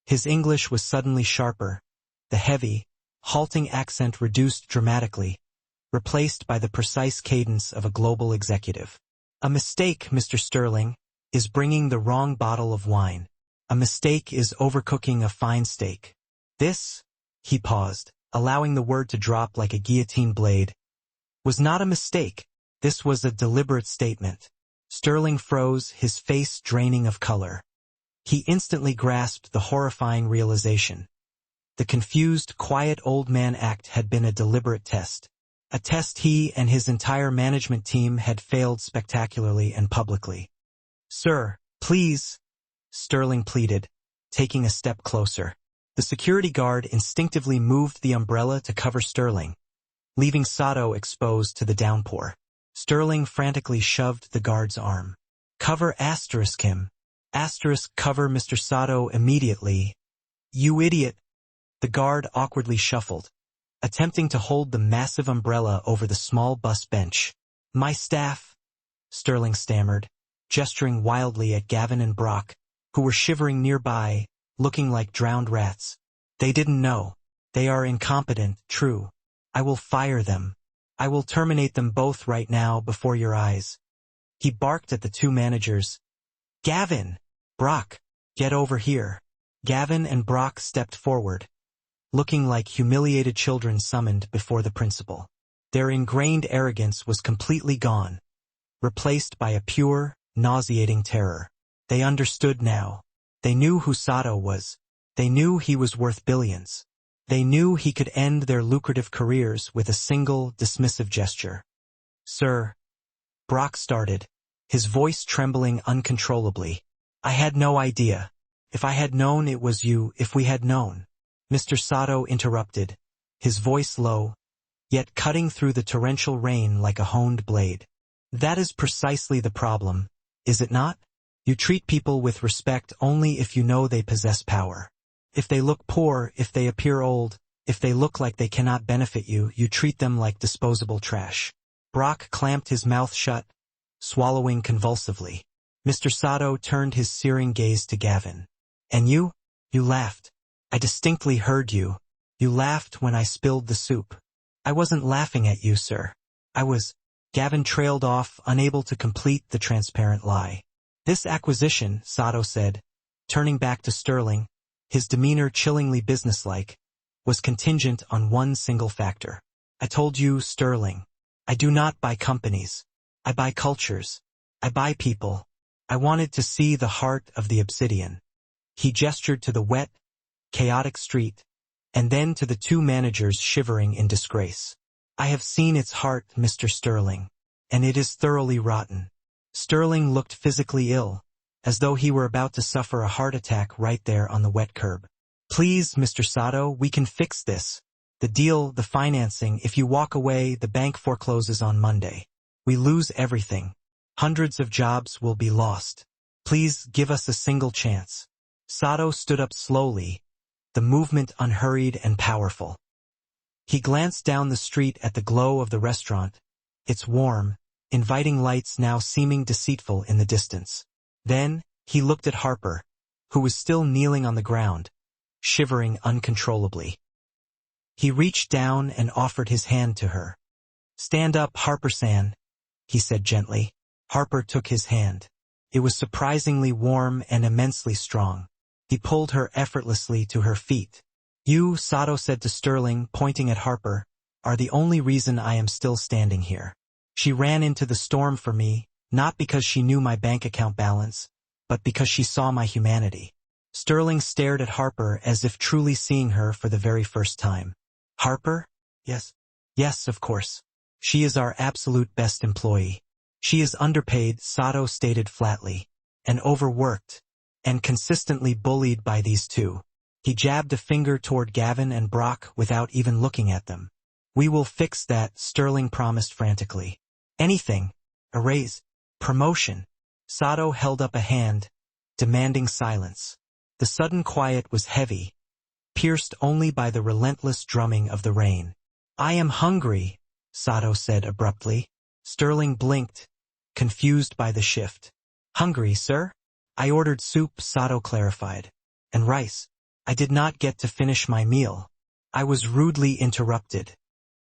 His English was suddenly sharper, the heavy, halting accent reduced dramatically, replaced by the precise cadence of a global executive. A mistake, Mr. Sterling, is bringing the wrong bottle of wine. A mistake is overcooking a fine steak. This, he paused, allowing the word to drop like a guillotine blade, was not a mistake. This was a deliberate statement. Sterling froze, his face draining of color. He instantly grasped the horrifying realization. The confused, quiet old man act had been a deliberate test. A test he and his entire management team had failed spectacularly and publicly. Sir, please, Sterling pleaded, taking a step closer. The security guard instinctively moved the umbrella to cover Sterling, leaving Sato exposed to the downpour. Sterling frantically shoved the guard's arm. Cover him. Cover Mr. Sato immediately. You idiot. The guard awkwardly shuffled, attempting to hold the massive umbrella over the small bus bench. My staff, Sterling stammered, gesturing wildly at Gavin and Brock, who were shivering nearby, looking like drowned rats. They didn't know. They are incompetent, true. I will fire them. I will terminate them both right now before your eyes. He barked at the two managers. Gavin! Brock! Get over here. Gavin and Brock stepped forward, looking like humiliated children summoned before the principal. Their ingrained arrogance was completely gone, replaced by a pure, nauseating terror. They understood now. They knew who Sato was. They knew he was worth billions. They knew he could end their lucrative careers with a single, dismissive gesture. Sir, Brock started, his voice trembling uncontrollably. I had no idea. If I had known it was you, if we had known. Mr. Sato interrupted, his voice low, yet cutting through the torrential rain like a honed blade. That is precisely the problem, is it not? You treat people with respect only if you know they possess power. If they look poor, if they appear old, if they look like they cannot benefit you, you treat them like disposable trash. Brock clamped his mouth shut, swallowing convulsively. Mr. Sato turned his searing gaze to Gavin. And you? You laughed. I distinctly heard you. You laughed when I spilled the soup. I wasn't laughing at you, sir. I was. Gavin trailed off, unable to complete the transparent lie. This acquisition, Sato said, turning back to Sterling, his demeanor chillingly businesslike, was contingent on one single factor. I told you, Sterling, I do not buy companies. I buy cultures. I buy people. I wanted to see the heart of the obsidian. He gestured to the wet, chaotic street, and then to the two managers shivering in disgrace. I have seen its heart, Mr. Sterling, and it is thoroughly rotten. Sterling looked physically ill, as though he were about to suffer a heart attack right there on the wet curb. Please, Mr. Sato, we can fix this. The deal, the financing, if you walk away, the bank forecloses on Monday. We lose everything. Hundreds of jobs will be lost. Please give us a single chance. Sato stood up slowly, the movement unhurried and powerful. He glanced down the street at the glow of the restaurant, its warm, inviting lights now seeming deceitful in the distance. Then, he looked at Harper, who was still kneeling on the ground, shivering uncontrollably. He reached down and offered his hand to her. "Stand up, Harper-san," he said gently. Harper took his hand. It was surprisingly warm and immensely strong. He pulled her effortlessly to her feet. "You," Sato said to Sterling, pointing at Harper, "are the only reason I am still standing here. She ran into the storm for me, not because she knew my bank account balance, but because she saw my humanity." Sterling stared at Harper as if truly seeing her for the very first time. "Harper? Yes. Yes, of course. She is our absolute best employee. She is underpaid," Sato stated flatly, "and overworked, and consistently bullied by these two." He jabbed a finger toward Gavin and Brock without even looking at them. "We will fix that," Sterling promised frantically. "Anything. A raise. Promotion." Sato held up a hand, demanding silence. The sudden quiet was heavy, pierced only by the relentless drumming of the rain. "I am hungry," Sato said abruptly. Sterling blinked, confused by the shift. "Hungry, sir? I ordered soup," Sato clarified. "And rice. I did not get to finish my meal. I was rudely interrupted."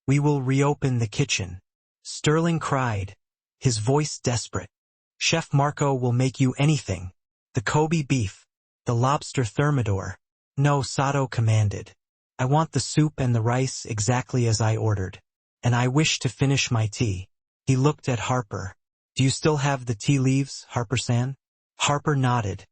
"We will reopen the kitchen," Sterling cried, his voice desperate. "Chef Marco will make you anything. The Kobe beef, the lobster thermidor." "No," Sato commanded. "I want the soup and the rice exactly as I ordered. And I wish to finish my tea." He looked at Harper. "Do you still have the tea leaves, Harper-san?" Harper nodded,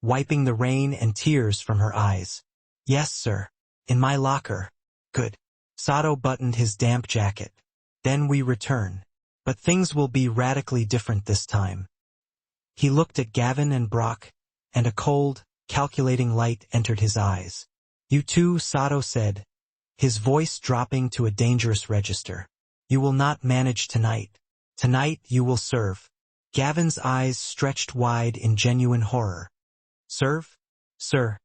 wiping the rain and tears from her eyes. "Yes, sir. In my locker." "Good." Sato buttoned his damp jacket. "Then we return. But things will be radically different this time." He looked at Gavin and Brock, and a cold, calculating light entered his eyes. "You too," Sato said, his voice dropping to a dangerous register. "You will not manage tonight. Tonight you will serve." Gavin's eyes stretched wide in genuine horror. "Serve? Sir,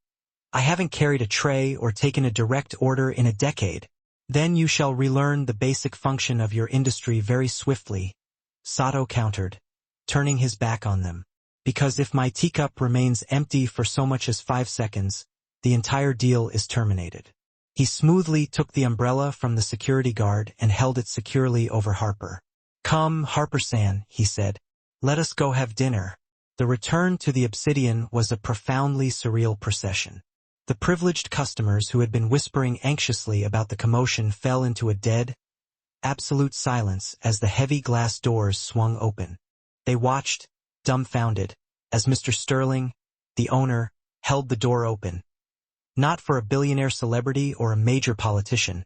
I haven't carried a tray or taken a direct order in a decade." "Then you shall relearn the basic function of your industry very swiftly," Sato countered, turning his back on them. "Because if my teacup remains empty for so much as 5 seconds, the entire deal is terminated." He smoothly took the umbrella from the security guard and held it securely over Harper. "Come, Harper-san," he said. "Let us go have dinner." The return to the Obsidian was a profoundly surreal procession. The privileged customers who had been whispering anxiously about the commotion fell into a dead, absolute silence as the heavy glass doors swung open. They watched, dumbfounded, as Mr. Sterling, the owner, held the door open. Not for a billionaire celebrity or a major politician,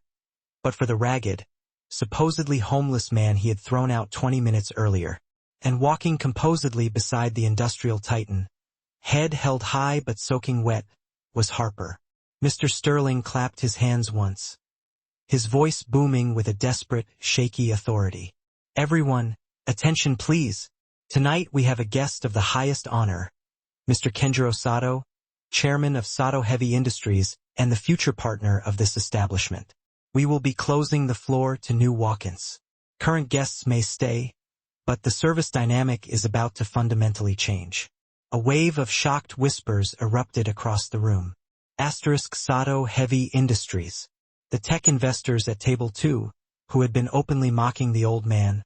but for the ragged, supposedly homeless man he had thrown out 20 minutes earlier. And walking composedly beside the industrial titan, head held high but soaking wet, was Harper. Mr. Sterling clapped his hands once, his voice booming with a desperate, shaky authority. "Everyone, attention please. Tonight we have a guest of the highest honor, Mr. Kenjiro Sato, chairman of Sato Heavy Industries and the future partner of this establishment. We will be closing the floor to new walk-ins. Current guests may stay, but the service dynamic is about to fundamentally change." A wave of shocked whispers erupted across the room. Sato Heavy Industries. The tech investors at Table 2, who had been openly mocking the old man,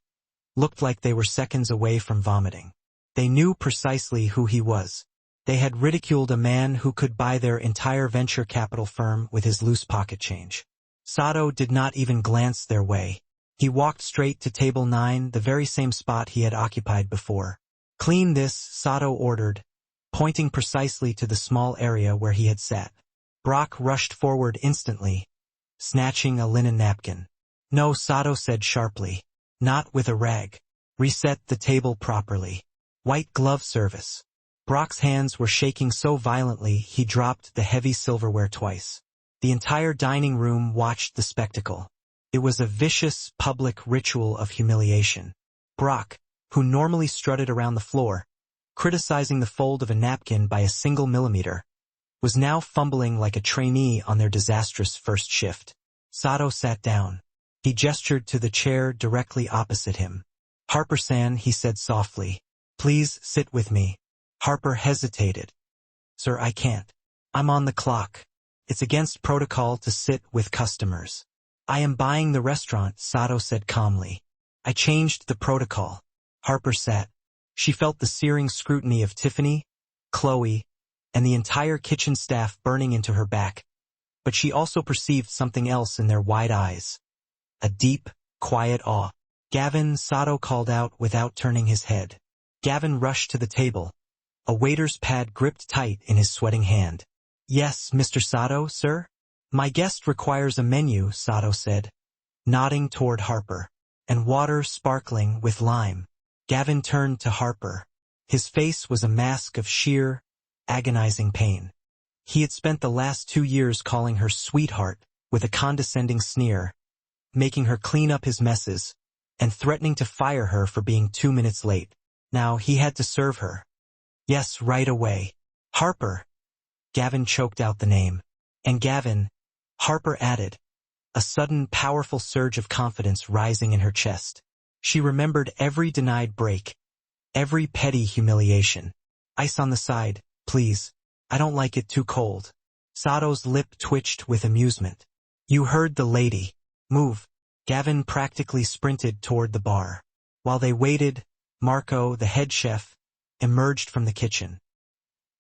looked like they were seconds away from vomiting. They knew precisely who he was. They had ridiculed a man who could buy their entire venture capital firm with his loose pocket change. Sato did not even glance their way. He walked straight to table 9, the very same spot he had occupied before. "Clean this," Sato ordered, pointing precisely to the small area where he had sat. Brock rushed forward instantly, snatching a linen napkin. "No," Sato said sharply. "Not with a rag. Reset the table properly. White glove service." Brock's hands were shaking so violently he dropped the heavy silverware twice. The entire dining room watched the spectacle. It was a vicious, public ritual of humiliation. Brock, who normally strutted around the floor, criticizing the fold of a napkin by a single millimeter, was now fumbling like a trainee on their disastrous first shift. Sato sat down. He gestured to the chair directly opposite him. "Harper-san," he said softly, "please sit with me." Harper hesitated. "Sir, I can't. I'm on the clock. It's against protocol to sit with customers." "I am buying the restaurant," Sato said calmly. "I changed the protocol." Harper sat. She felt the searing scrutiny of Tiffany, Chloe, and the entire kitchen staff burning into her back, but she also perceived something else in their wide eyes. A deep, quiet awe. "Gavin," Sato called out without turning his head. Gavin rushed to the table, a waiter's pad gripped tight in his sweating hand. "Yes, Mr. Sato, sir?" "My guest requires a menu," Sato said, nodding toward Harper. "And water sparkling with lime." Gavin turned to Harper. His face was a mask of sheer, agonizing pain. He had spent the last 2 years calling her sweetheart with a condescending sneer, making her clean up his messes, and threatening to fire her for being 2 minutes late. Now he had to serve her. "Yes, right away." "Harper." Gavin choked out the name. "And Gavin," Harper added, a sudden powerful surge of confidence rising in her chest. She remembered every denied break, every petty humiliation. "Ice on the side, please. I don't like it too cold." Sato's lip twitched with amusement. "You heard the lady. Move." Gavin practically sprinted toward the bar. While they waited, Marco, the head chef, emerged from the kitchen.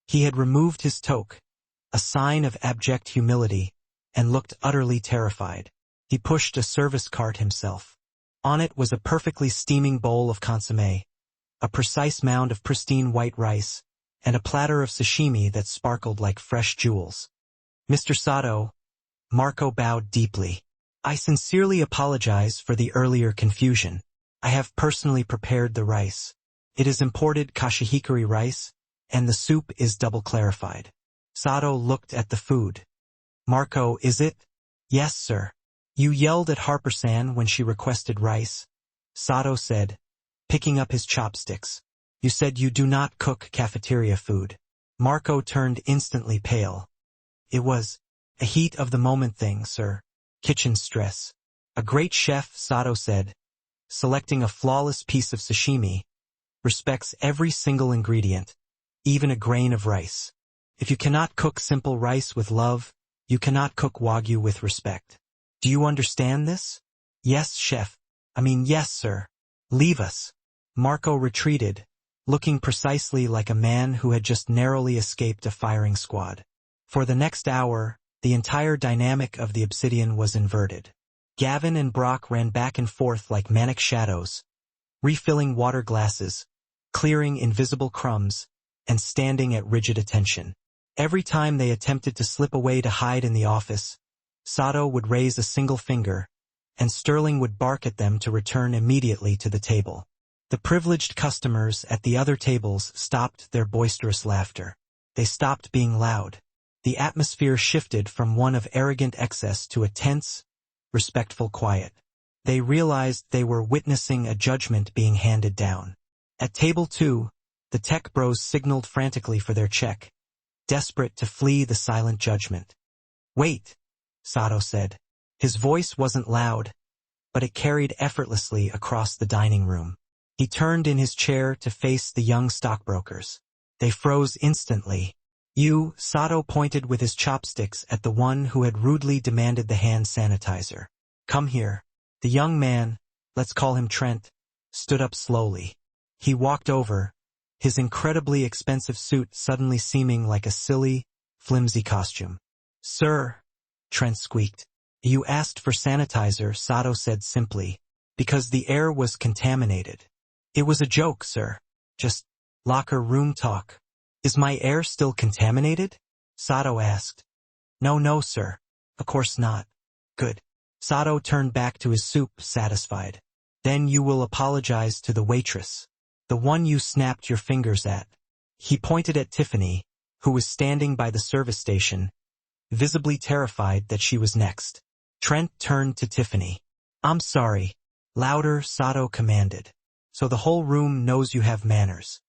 He had removed his toque, a sign of abject humility, and looked utterly terrified. He pushed a service cart himself. On it was a perfectly steaming bowl of consommé, a precise mound of pristine white rice, and a platter of sashimi that sparkled like fresh jewels. "Mr. Sato," Marco bowed deeply. "I sincerely apologize for the earlier confusion. I have personally prepared the rice. It is imported kashihikari rice, and the soup is double clarified." Sato looked at the food. "Marco, is it?" "Yes, sir." "You yelled at Harper-san when she requested rice," Sato said, picking up his chopsticks. "You said you do not cook cafeteria food." Marco turned instantly pale. "It was a heat of the moment thing, sir. Kitchen stress." "A great chef," Sato said, selecting a flawless piece of sashimi, "respects every single ingredient, even a grain of rice. If you cannot cook simple rice with love, you cannot cook Wagyu with respect. Do you understand this?" "Yes, chef. Yes, sir." "Leave us." Marco retreated, looking precisely like a man who had just narrowly escaped a firing squad. For the next hour, the entire dynamic of the obsidian was inverted. Gavin and Brock ran back and forth like manic shadows, refilling water glasses, clearing invisible crumbs, and standing at rigid attention. Every time they attempted to slip away to hide in the office, Sato would raise a single finger, and Sterling would bark at them to return immediately to the table. The privileged customers at the other tables stopped their boisterous laughter. They stopped being loud. The atmosphere shifted from one of arrogant excess to a tense, respectful quiet. They realized they were witnessing a judgment being handed down. At table 2, the tech bros signaled frantically for their check, desperate to flee the silent judgment. "Wait," Sato said. His voice wasn't loud, but it carried effortlessly across the dining room. He turned in his chair to face the young stockbrokers. They froze instantly. "You," Sato pointed with his chopsticks at the one who had rudely demanded the hand sanitizer. "Come here." The young man, let's call him Trent, stood up slowly. He walked over, his incredibly expensive suit suddenly seeming like a silly, flimsy costume. "Sir," Trent squeaked. "You asked for sanitizer," Sato said simply, "because the air was contaminated." "It was a joke, sir. Just locker room talk." "Is my air still contaminated?" Sato asked. No, sir. Of course not." "Good." Sato turned back to his soup, satisfied. "Then you will apologize to the waitress. The one you snapped your fingers at." He pointed at Tiffany, who was standing by the service station, visibly terrified that she was next. Trent turned to Tiffany. "I'm sorry." "Louder," Sato commanded, "so the whole room knows you have manners."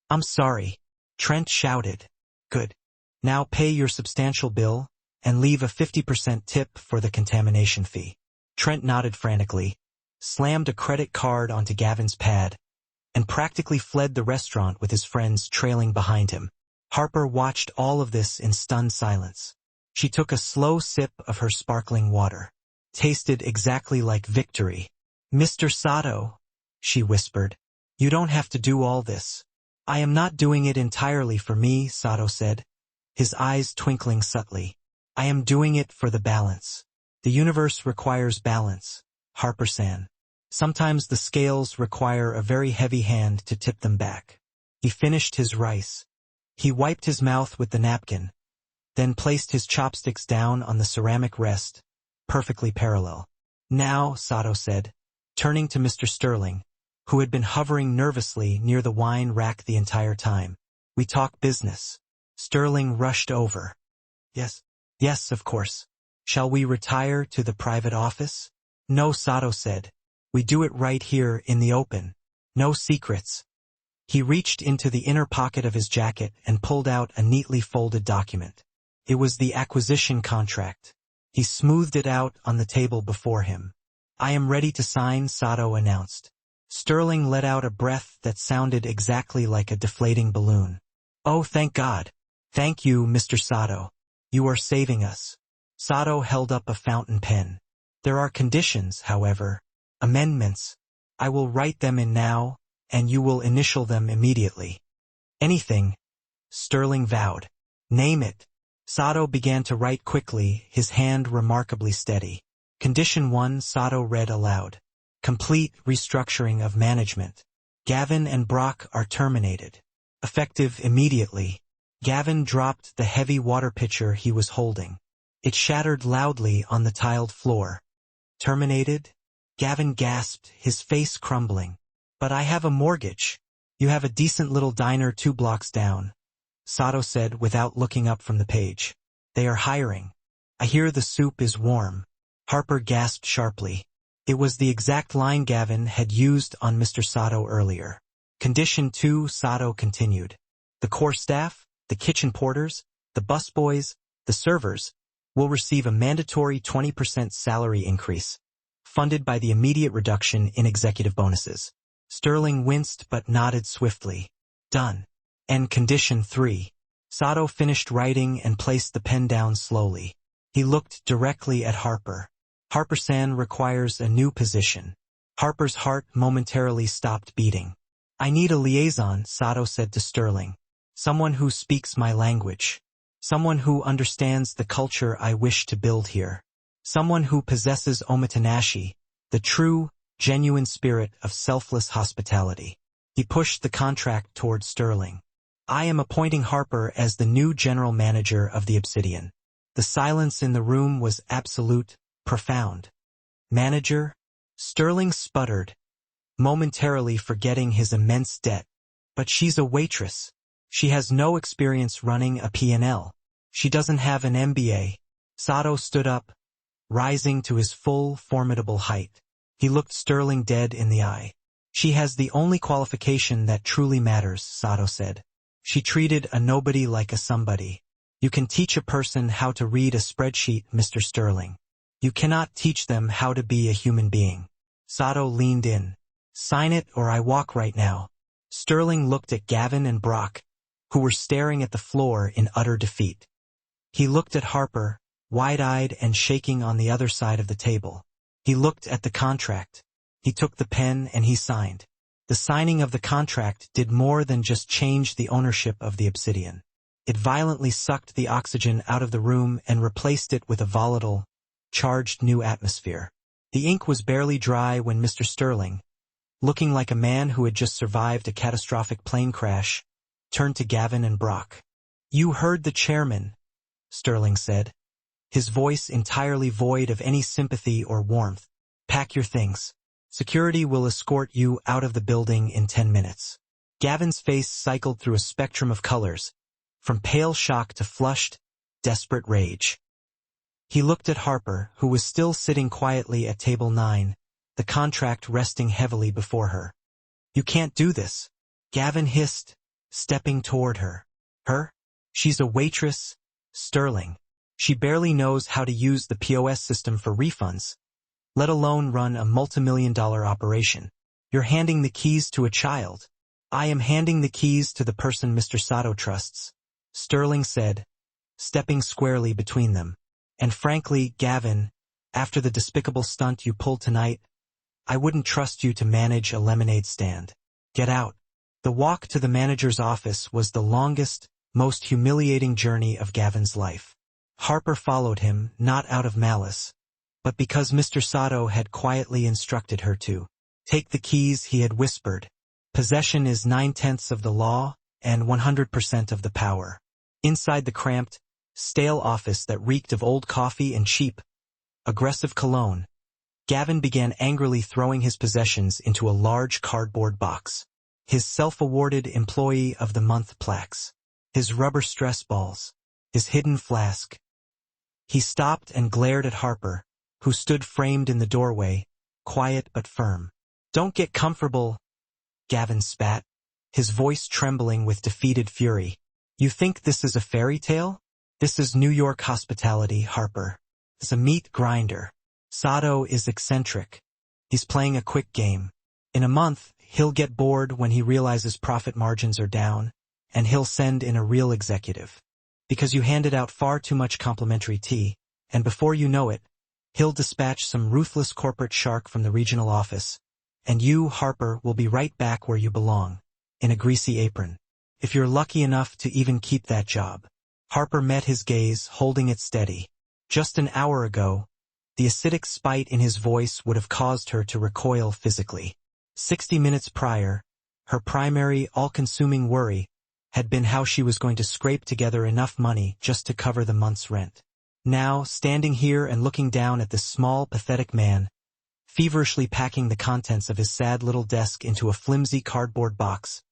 "I'm sorry," Trent shouted. "Good. Now pay your substantial bill, and leave a 50% tip for the contamination fee." Trent nodded frantically, slammed a credit card onto Gavin's pad, and practically fled the restaurant with his friends trailing behind him. Harper watched all of this in stunned silence. She took a slow sip of her sparkling water. Tasted exactly like victory. "Mr. Sato," she whispered, "you don't have to do all this." "I am not doing it entirely for me," Sato said, his eyes twinkling subtly. "I am doing it for the balance. The universe requires balance, Harper-san. Sometimes the scales require a very heavy hand to tip them back." He finished his rice. He wiped his mouth with the napkin, then placed his chopsticks down on the ceramic rest, perfectly parallel. "Now," Sato said, turning to Mr. Sterling, who had been hovering nervously near the wine rack the entire time, "we talk business." Sterling rushed over. Yes, of course. Shall we retire to the private office?" "No," Sato said. "We do it right here in the open. No secrets." He reached into the inner pocket of his jacket and pulled out a neatly folded document. It was the acquisition contract. He smoothed it out on the table before him. "I am ready to sign," Sato announced. Sterling let out a breath that sounded exactly like a deflating balloon. "Oh, thank God. Thank you, Mr. Sato. You are saving us." Sato held up a fountain pen. "There are conditions, however. Amendments. I will write them in now, and you will initial them immediately." "Anything," Sterling vowed. "Name it." Sato began to write quickly, his hand remarkably steady. "Condition 1," Sato read aloud. "Complete restructuring of management. Gavin and Brock are terminated. Effective immediately." Gavin dropped the heavy water pitcher he was holding. It shattered loudly on the tiled floor. "Terminated?" Gavin gasped, his face crumbling. "But I have a mortgage." "You have a decent little diner 2 blocks down," Sato said without looking up from the page. "They are hiring." "I hear the soup is warm." Harper gasped sharply. It was the exact line Gavin had used on Mr. Sato earlier. Condition 2, Sato continued. "The core staff, the kitchen porters, the busboys, the servers, will receive a mandatory 20% salary increase, funded by the immediate reduction in executive bonuses." Sterling winced but nodded swiftly. "Done." "And condition 3. Sato finished writing and placed the pen down slowly. He looked directly at Harper. "Harper-san requires a new position." Harper's heart momentarily stopped beating. "I need a liaison," Sato said to Sterling. "Someone who speaks my language. Someone who understands the culture I wish to build here. Someone who possesses omotenashi, the true, genuine spirit of selfless hospitality." He pushed the contract toward Sterling. "I am appointing Harper as the new general manager of the Obsidian." The silence in the room was absolute, profound. "Manager?" Sterling sputtered, momentarily forgetting his immense debt. "But she's a waitress. She has no experience running a P&L. She doesn't have an MBA." Sato stood up, rising to his full, formidable height. He looked Sterling dead in the eye. "She has the only qualification that truly matters," Sato said. "She treated a nobody like a somebody. You can teach a person how to read a spreadsheet, Mr. Sterling. You cannot teach them how to be a human being." Sato leaned in. "Sign it or I walk right now." Sterling looked at Gavin and Brock, who were staring at the floor in utter defeat. He looked at Harper, wide-eyed and shaking on the other side of the table. He looked at the contract. He took the pen and he signed. The signing of the contract did more than just change the ownership of the obsidian. It violently sucked the oxygen out of the room and replaced it with a volatile, charged new atmosphere. The ink was barely dry when Mr. Sterling, looking like a man who had just survived a catastrophic plane crash, turned to Gavin and Brock. "You heard the chairman," Sterling said, his voice entirely void of any sympathy or warmth. "Pack your things. Security will escort you out of the building in 10 minutes. Gavin's face cycled through a spectrum of colors, from pale shock to flushed, desperate rage. He looked at Harper, who was still sitting quietly at table 9, the contract resting heavily before her. "You can't do this," Gavin hissed, stepping toward her. "Her? She's a waitress, Sterling. She barely knows how to use the POS system for refunds, let alone run a multimillion-dollar operation. You're handing the keys to a child." "I am handing the keys to the person Mr. Sato trusts," Sterling said, stepping squarely between them. "And frankly, Gavin, after the despicable stunt you pulled tonight, I wouldn't trust you to manage a lemonade stand. Get out." The walk to the manager's office was the longest, most humiliating journey of Gavin's life. Harper followed him, not out of malice, but because Mr. Sato had quietly instructed her to. "Take the keys," he had whispered. "Possession is 9/10 of the law and 100% of the power." Inside the cramped, stale office that reeked of old coffee and cheap, aggressive cologne, Gavin began angrily throwing his possessions into a large cardboard box. His self-awarded Employee of the Month plaques, his rubber stress balls, his hidden flask. He stopped and glared at Harper, who stood framed in the doorway, quiet but firm. "Don't get comfortable," Gavin spat, his voice trembling with defeated fury. "You think this is a fairy tale? This is New York hospitality, Harper. It's a meat grinder. Sato is eccentric. He's playing a quick game. In a month, he'll get bored when he realizes profit margins are down, and he'll send in a real executive. Because you handed out far too much complimentary tea, and before you know it, he'll dispatch some ruthless corporate shark from the regional office, and you, Harper, will be right back where you belong, in a greasy apron. If you're lucky enough to even keep that job." Harper met his gaze, holding it steady. Just an hour ago, the acidic spite in his voice would have caused her to recoil physically. 60 minutes prior, her primary, all-consuming worry had been how she was going to scrape together enough money just to cover the month's rent. Now, standing here and looking down at this small, pathetic man, feverishly packing the contents of his sad little desk into a flimsy cardboard box,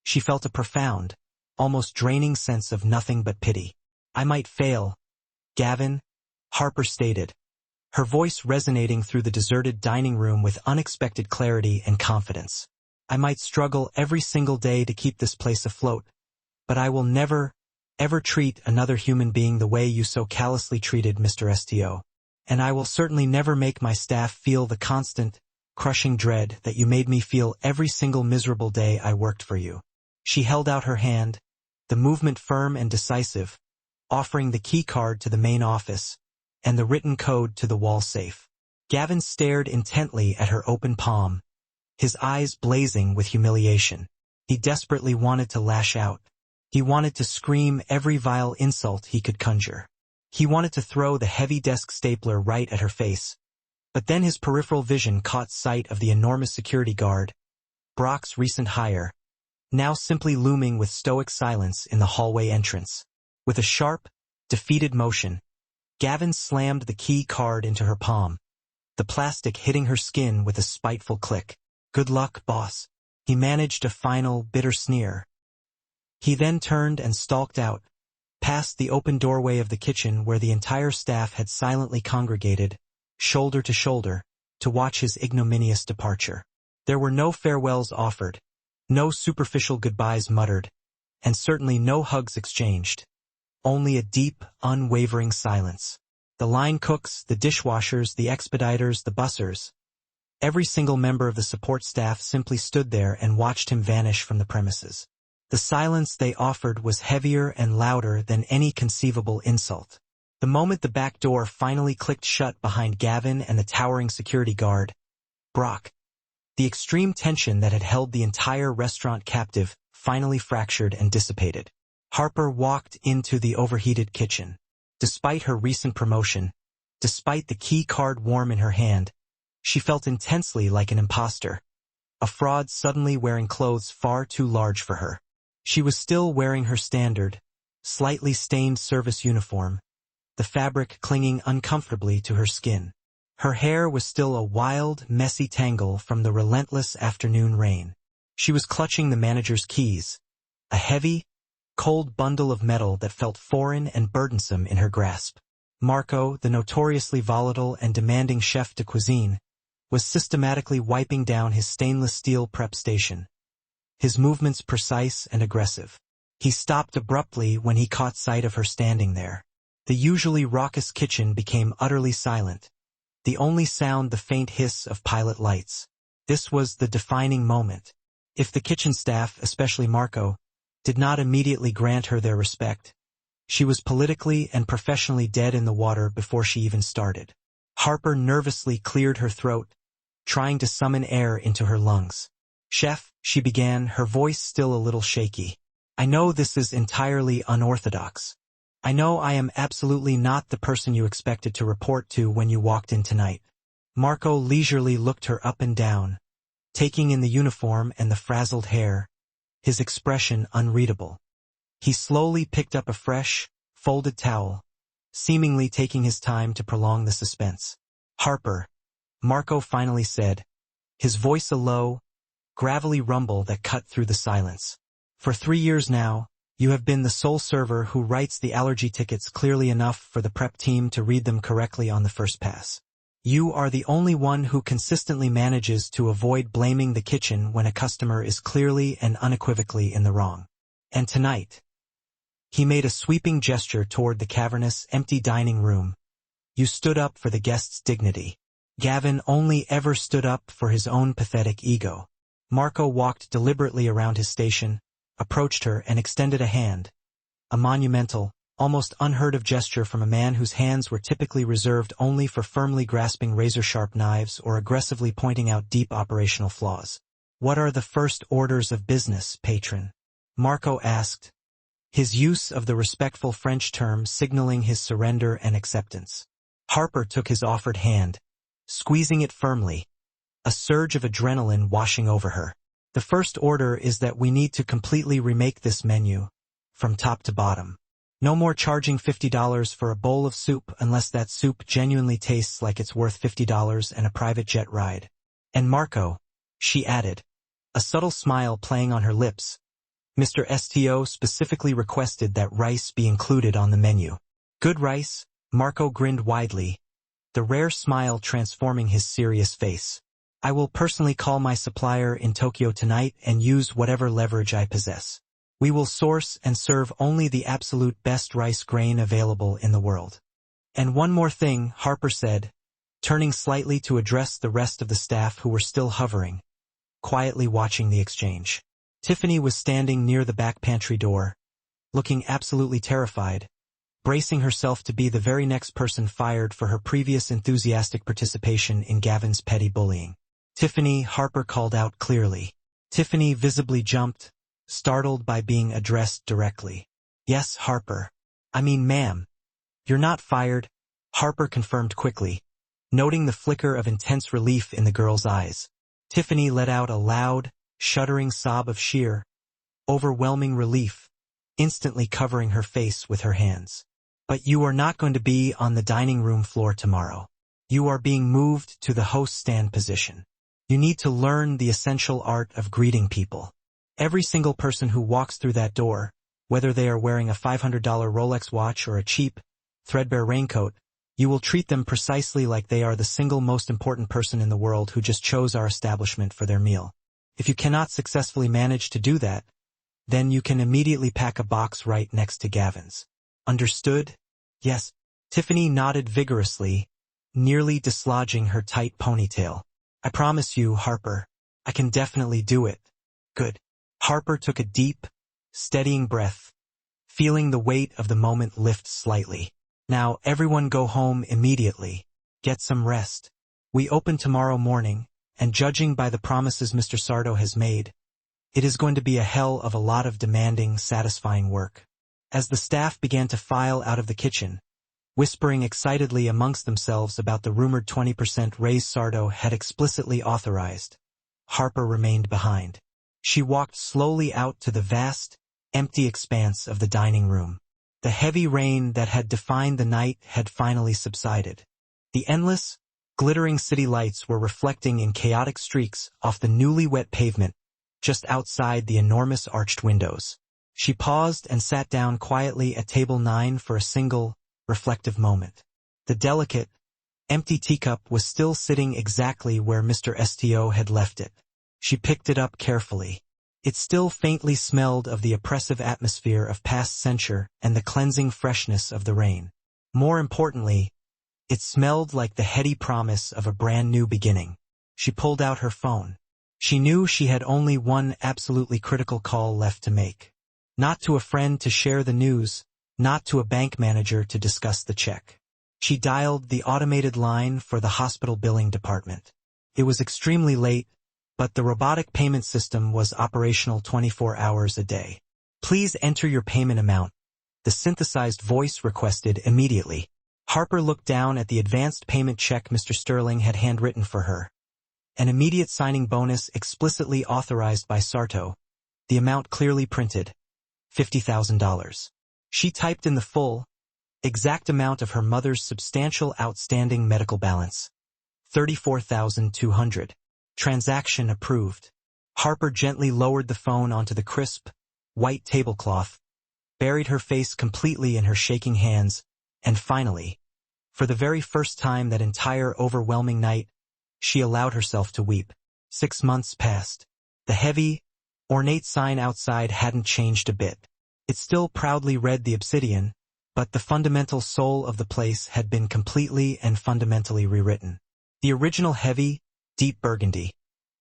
she felt a profound, almost draining sense of nothing but pity. "I might fail, Gavin," Harper stated, her voice resonating through the deserted dining room with unexpected clarity and confidence. "I might struggle every single day to keep this place afloat, but I will never, ever treat another human being the way you so callously treated Mr. Sto. And I will certainly never make my staff feel the constant, crushing dread that you made me feel every single miserable day I worked for you." She held out her hand, the movement firm and decisive, offering the key card to the main office, and the written code to the wall safe. Gavin stared intently at her open palm, his eyes blazing with humiliation. He desperately wanted to lash out. He wanted to scream every vile insult he could conjure. He wanted to throw the heavy desk stapler right at her face. But then his peripheral vision caught sight of the enormous security guard, Brock's recent hire, now simply looming with stoic silence in the hallway entrance. With a sharp, defeated motion, Gavin slammed the key card into her palm, the plastic hitting her skin with a spiteful click. "Good luck, boss." He managed a final, bitter sneer. He then turned and stalked out, past the open doorway of the kitchen where the entire staff had silently congregated, shoulder to shoulder, to watch his ignominious departure. There were no farewells offered, no superficial goodbyes muttered, and certainly no hugs exchanged. Only a deep, unwavering silence. The line cooks, the dishwashers, the expediters, the bussers, every single member of the support staff simply stood there and watched him vanish from the premises. The silence they offered was heavier and louder than any conceivable insult. The moment the back door finally clicked shut behind Gavin and the towering security guard, Brock, The extreme tension that had held the entire restaurant captive finally fractured and dissipated. Harper walked into the overheated kitchen. Despite her recent promotion, despite the key card warm in her hand, she felt intensely like an imposter, a fraud suddenly wearing clothes far too large for her. She was still wearing her standard, slightly stained service uniform, the fabric clinging uncomfortably to her skin. Her hair was still a wild, messy tangle from the relentless afternoon rain. She was clutching the manager's keys, a heavy, cold bundle of metal that felt foreign and burdensome in her grasp. Marco, the notoriously volatile and demanding chef de cuisine, was systematically wiping down his stainless steel prep station, his movements precise and aggressive. He stopped abruptly when he caught sight of her standing there. The usually raucous kitchen became utterly silent, the only sound the faint hiss of pilot lights. This was the defining moment. If the kitchen staff, especially Marco, did not immediately grant her their respect, she was politically and professionally dead in the water before she even started. Harper nervously cleared her throat, trying to summon air into her lungs. "Chef," she began, her voice still a little shaky. "I know this is entirely unorthodox. I know I am absolutely not the person you expected to report to when you walked in tonight." Marco leisurely looked her up and down, taking in the uniform and the frazzled hair, his expression unreadable. He slowly picked up a fresh, folded towel, seemingly taking his time to prolong the suspense. "Harper," Marco finally said, his voice a low, gravelly rumble that cut through the silence. "For 3 years now, you have been the sole server who writes the allergy tickets clearly enough for the prep team to read them correctly on the first pass. You are the only one who consistently manages to avoid blaming the kitchen when a customer is clearly and unequivocally in the wrong. And tonight," he made a sweeping gesture toward the cavernous, empty dining room, "you stood up for the guest's dignity. Gavin only ever stood up for his own pathetic ego." Marco walked deliberately around his station, approached her and extended a hand, a monumental, almost unheard-of gesture from a man whose hands were typically reserved only for firmly grasping razor-sharp knives or aggressively pointing out deep operational flaws. "What are the first orders of business, patron?" Marco asked, his use of the respectful French term signaling his surrender and acceptance. Harper took his offered hand, squeezing it firmly, a surge of adrenaline washing over her. "The first order is that we need to completely remake this menu, from top to bottom. No more charging $50 for a bowl of soup unless that soup genuinely tastes like it's worth $50 and a private jet ride. And Marco," she added, a subtle smile playing on her lips, "Mr. STO specifically requested that rice be included on the menu." "Good rice?" Marco grinned widely, the rare smile transforming his serious face. "I will personally call my supplier in Tokyo tonight and use whatever leverage I possess. We will source and serve only the absolute best rice grain available in the world." "And one more thing," Harper said, turning slightly to address the rest of the staff who were still hovering, quietly watching the exchange. Tiffany was standing near the back pantry door, looking absolutely terrified, bracing herself to be the very next person fired for her previous enthusiastic participation in Gavin's petty bullying. "Tiffany," Harper called out clearly. Tiffany visibly jumped, startled by being addressed directly. "Yes, Harper. I mean, ma'am." "You're not fired," Harper confirmed quickly, noting the flicker of intense relief in the girl's eyes. Tiffany let out a loud, shuddering sob of sheer, overwhelming relief, instantly covering her face with her hands. "But you are not going to be on the dining room floor tomorrow. You are being moved to the host stand position. You need to learn the essential art of greeting people. Every single person who walks through that door, whether they are wearing a $500 Rolex watch or a cheap, threadbare raincoat, you will treat them precisely like they are the single most important person in the world who just chose our establishment for their meal. If you cannot successfully manage to do that, then you can immediately pack a box right next to Gavin's. Understood?" "Yes." Tiffany nodded vigorously, nearly dislodging her tight ponytail. "I promise you, Harper, I can definitely do it." "Good." Harper took a deep, steadying breath, feeling the weight of the moment lift slightly. "Now everyone go home immediately. Get some rest. We open tomorrow morning, and judging by the promises Mr. Sardo has made, it is going to be a hell of a lot of demanding, satisfying work. As the staff began to file out of the kitchen, whispering excitedly amongst themselves about the rumored 20% raise Sardo had explicitly authorized, Harper remained behind. She walked slowly out to the vast, empty expanse of the dining room. The heavy rain that had defined the night had finally subsided. The endless, glittering city lights were reflecting in chaotic streaks off the newly wet pavement just outside the enormous arched windows. She paused and sat down quietly at table 9 for a single, reflective moment. The delicate, empty teacup was still sitting exactly where Mr. Sto had left it. She picked it up carefully. It still faintly smelled of the oppressive atmosphere of past censure and the cleansing freshness of the rain. More importantly, it smelled like the heady promise of a brand new beginning. She pulled out her phone. She knew she had only one absolutely critical call left to make. Not to a friend to share the news, not to a bank manager to discuss the check. She dialed the automated line for the hospital billing department. It was extremely late, but the robotic payment system was operational 24 hours a day. Please enter your payment amount, the synthesized voice requested immediately. Harper looked down at the advanced payment check Mr. Sterling had handwritten for her. An immediate signing bonus explicitly authorized by Sarto, the amount clearly printed, $50,000. She typed in the full, exact amount of her mother's substantial outstanding medical balance, $34,200. Transaction approved. Harper gently lowered the phone onto the crisp, white tablecloth, buried her face completely in her shaking hands, and finally, for the very first time that entire overwhelming night, she allowed herself to weep. 6 months passed. The heavy, ornate sign outside hadn't changed a bit. It still proudly read the Obsidian, but the fundamental soul of the place had been completely and fundamentally rewritten. The original heavy, deep burgundy,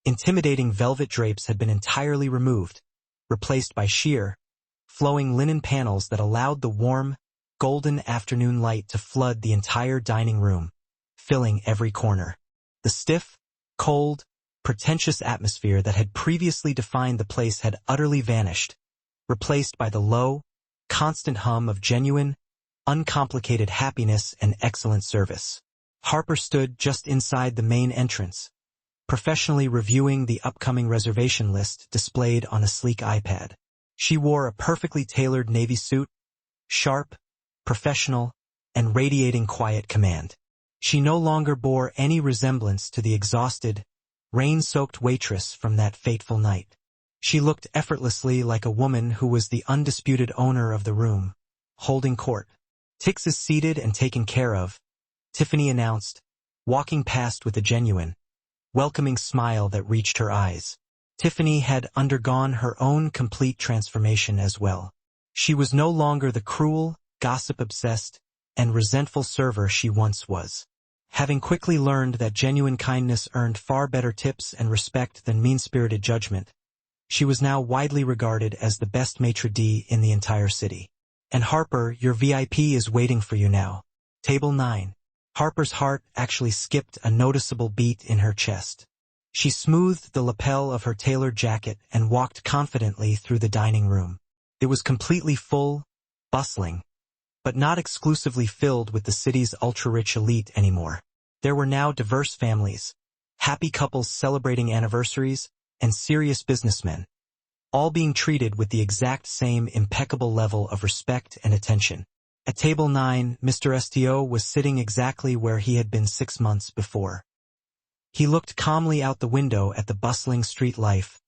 intimidating velvet drapes had been entirely removed, replaced by sheer, flowing linen panels that allowed the warm, golden afternoon light to flood the entire dining room, filling every corner. The stiff, cold, pretentious atmosphere that had previously defined the place had utterly vanished, replaced by the low, constant hum of genuine, uncomplicated happiness and excellent service. Harper stood just inside the main entrance, professionally reviewing the upcoming reservation list displayed on a sleek iPad. She wore a perfectly tailored navy suit, sharp, professional, and radiating quiet command. She no longer bore any resemblance to the exhausted, rain-soaked waitress from that fateful night. She looked effortlessly like a woman who was the undisputed owner of the room, holding court. "Tix is seated and taken care of," Tiffany announced, walking past with a genuine, welcoming smile that reached her eyes. Tiffany had undergone her own complete transformation as well. She was no longer the cruel, gossip-obsessed, and resentful server she once was. Having quickly learned that genuine kindness earned far better tips and respect than mean-spirited judgment, she was now widely regarded as the best maitre d' in the entire city. "And Harper, your VIP is waiting for you now. Table 9. Harper's heart actually skipped a noticeable beat in her chest. She smoothed the lapel of her tailored jacket and walked confidently through the dining room. It was completely full, bustling, but not exclusively filled with the city's ultra-rich elite anymore. There were now diverse families, happy couples celebrating anniversaries, and serious businessmen, all being treated with the exact same impeccable level of respect and attention. At table 9, Mr. Sto was sitting exactly where he had been 6 months before. He looked calmly out the window at the bustling street life,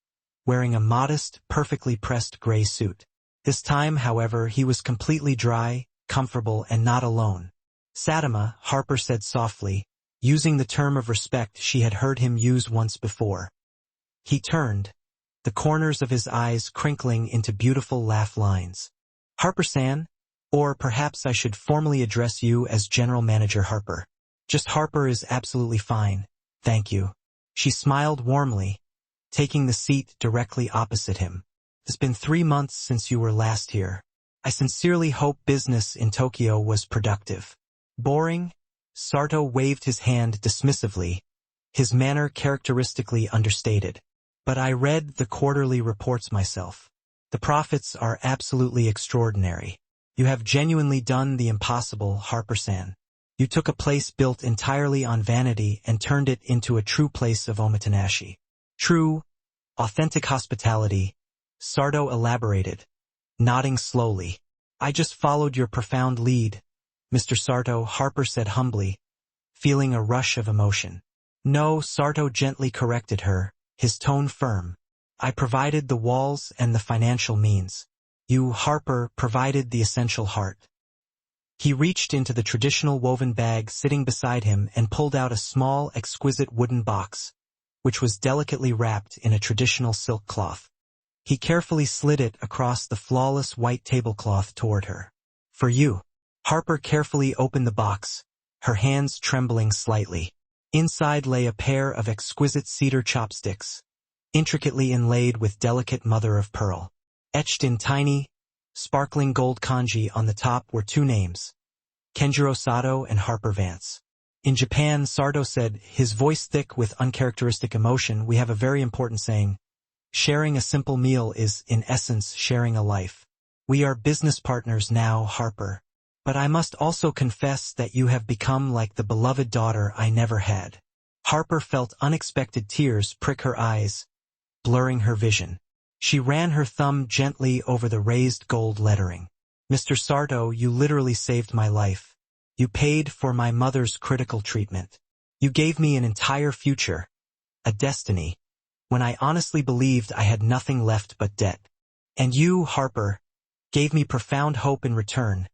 wearing a modest, perfectly pressed gray suit. This time, however, he was completely dry, comfortable, and not alone. "Satima," Harper said softly, using the term of respect she had heard him use once before. He turned, the corners of his eyes crinkling into beautiful laugh lines. "Harper-san, or perhaps I should formally address you as General Manager Harper." "Just Harper is absolutely fine, thank you." She smiled warmly, taking the seat directly opposite him. "It's been 3 months since you were last here. I sincerely hope business in Tokyo was productive." "Boring?" Sarto waved his hand dismissively, his manner characteristically understated. But I read the quarterly reports myself. The profits are absolutely extraordinary. You have genuinely done the impossible, Harper-san. You took a place built entirely on vanity and turned it into a true place of omotenashi. True, authentic hospitality, Sardo elaborated, nodding slowly. I just followed your profound lead, Mr. Sarto, Harper said humbly, feeling a rush of emotion. No, Sarto gently corrected her, his tone firm. I provided the walls and the financial means. You, Harper, provided the essential heart. He reached into the traditional woven bag sitting beside him and pulled out a small, exquisite wooden box, which was delicately wrapped in a traditional silk cloth. He carefully slid it across the flawless white tablecloth toward her. For you. Harper carefully opened the box, her hands trembling slightly. Inside lay a pair of exquisite cedar chopsticks, intricately inlaid with delicate mother-of-pearl. Etched in tiny, sparkling gold kanji on the top were two names, Kenjiro Sato and Harper Vance. In Japan, Sardo said, his voice thick with uncharacteristic emotion, we have a very important saying. Sharing a simple meal is, in essence, sharing a life. We are business partners now, Harper. But I must also confess that you have become like the beloved daughter I never had. Harper felt unexpected tears prick her eyes, blurring her vision. She ran her thumb gently over the raised gold lettering. Mr. Sarto, you literally saved my life. You paid for my mother's critical treatment. You gave me an entire future, a destiny, when I honestly believed I had nothing left but debt. And you, Harper, gave me profound hope in return.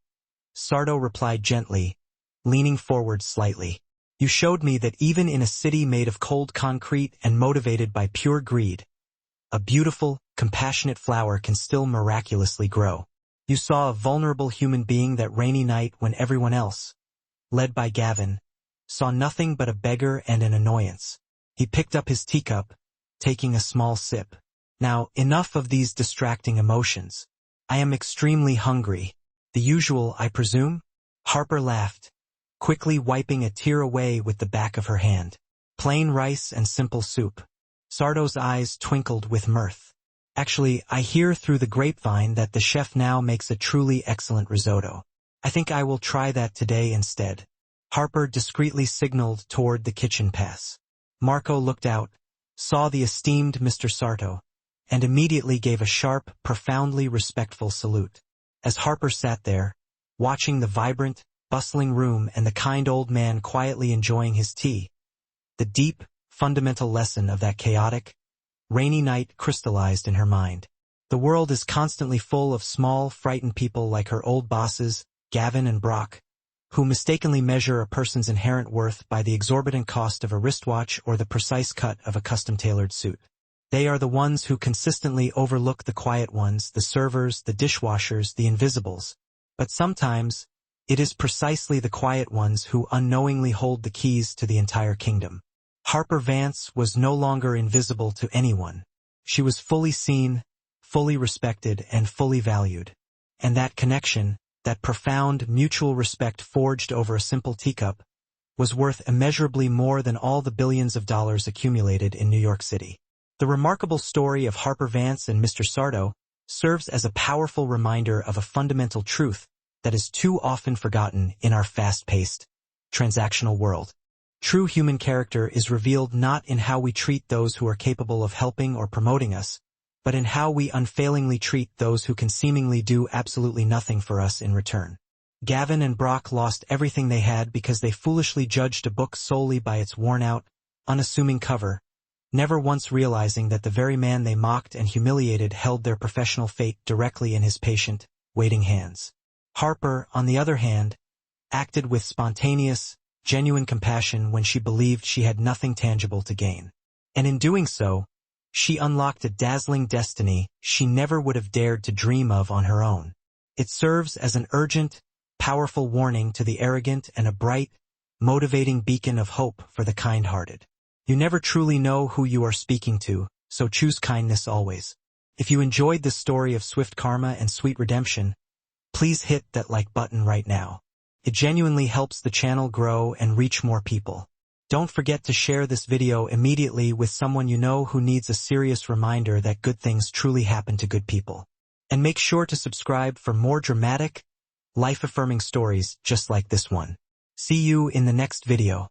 Sardo replied gently, leaning forward slightly. You showed me that even in a city made of cold concrete and motivated by pure greed, a beautiful, compassionate flower can still miraculously grow. You saw a vulnerable human being that rainy night when everyone else, led by Gavin, saw nothing but a beggar and an annoyance. He picked up his teacup, taking a small sip. Now, enough of these distracting emotions. I am extremely hungry. The usual, I presume? Harper laughed, quickly wiping a tear away with the back of her hand. Plain rice and simple soup. Sardo's eyes twinkled with mirth. Actually, I hear through the grapevine that the chef now makes a truly excellent risotto. I think I will try that today instead. Harper discreetly signaled toward the kitchen pass. Marco looked out, saw the esteemed Mr. Sarto, and immediately gave a sharp, profoundly respectful salute. As Harper sat there, watching the vibrant, bustling room and the kind old man quietly enjoying his tea, the deep, fundamental lesson of that chaotic, rainy night crystallized in her mind. The world is constantly full of small, frightened people like her old bosses, Gavin and Brock, who mistakenly measure a person's inherent worth by the exorbitant cost of a wristwatch or the precise cut of a custom-tailored suit. They are the ones who consistently overlook the quiet ones, the servers, the dishwashers, the invisibles. But sometimes, it is precisely the quiet ones who unknowingly hold the keys to the entire kingdom. Harper Vance was no longer invisible to anyone. She was fully seen, fully respected, and fully valued. And that connection, that profound mutual respect forged over a simple teacup, was worth immeasurably more than all the billions of dollars accumulated in New York City. The remarkable story of Harper Vance and Mr. Sarto serves as a powerful reminder of a fundamental truth that is too often forgotten in our fast-paced, transactional world. True human character is revealed not in how we treat those who are capable of helping or promoting us, but in how we unfailingly treat those who can seemingly do absolutely nothing for us in return. Gavin and Brock lost everything they had because they foolishly judged a book solely by its worn-out, unassuming cover, never once realizing that the very man they mocked and humiliated held their professional fate directly in his patient, waiting hands. Harper, on the other hand, acted with spontaneous, genuine compassion when she believed she had nothing tangible to gain. And in doing so, she unlocked a dazzling destiny she never would have dared to dream of on her own. It serves as an urgent, powerful warning to the arrogant and a bright, motivating beacon of hope for the kind-hearted. You never truly know who you are speaking to, so choose kindness always. If you enjoyed this story of swift karma and sweet redemption, please hit that like button right now. It genuinely helps the channel grow and reach more people. Don't forget to share this video immediately with someone you know who needs a serious reminder that good things truly happen to good people. And make sure to subscribe for more dramatic, life-affirming stories just like this one. See you in the next video.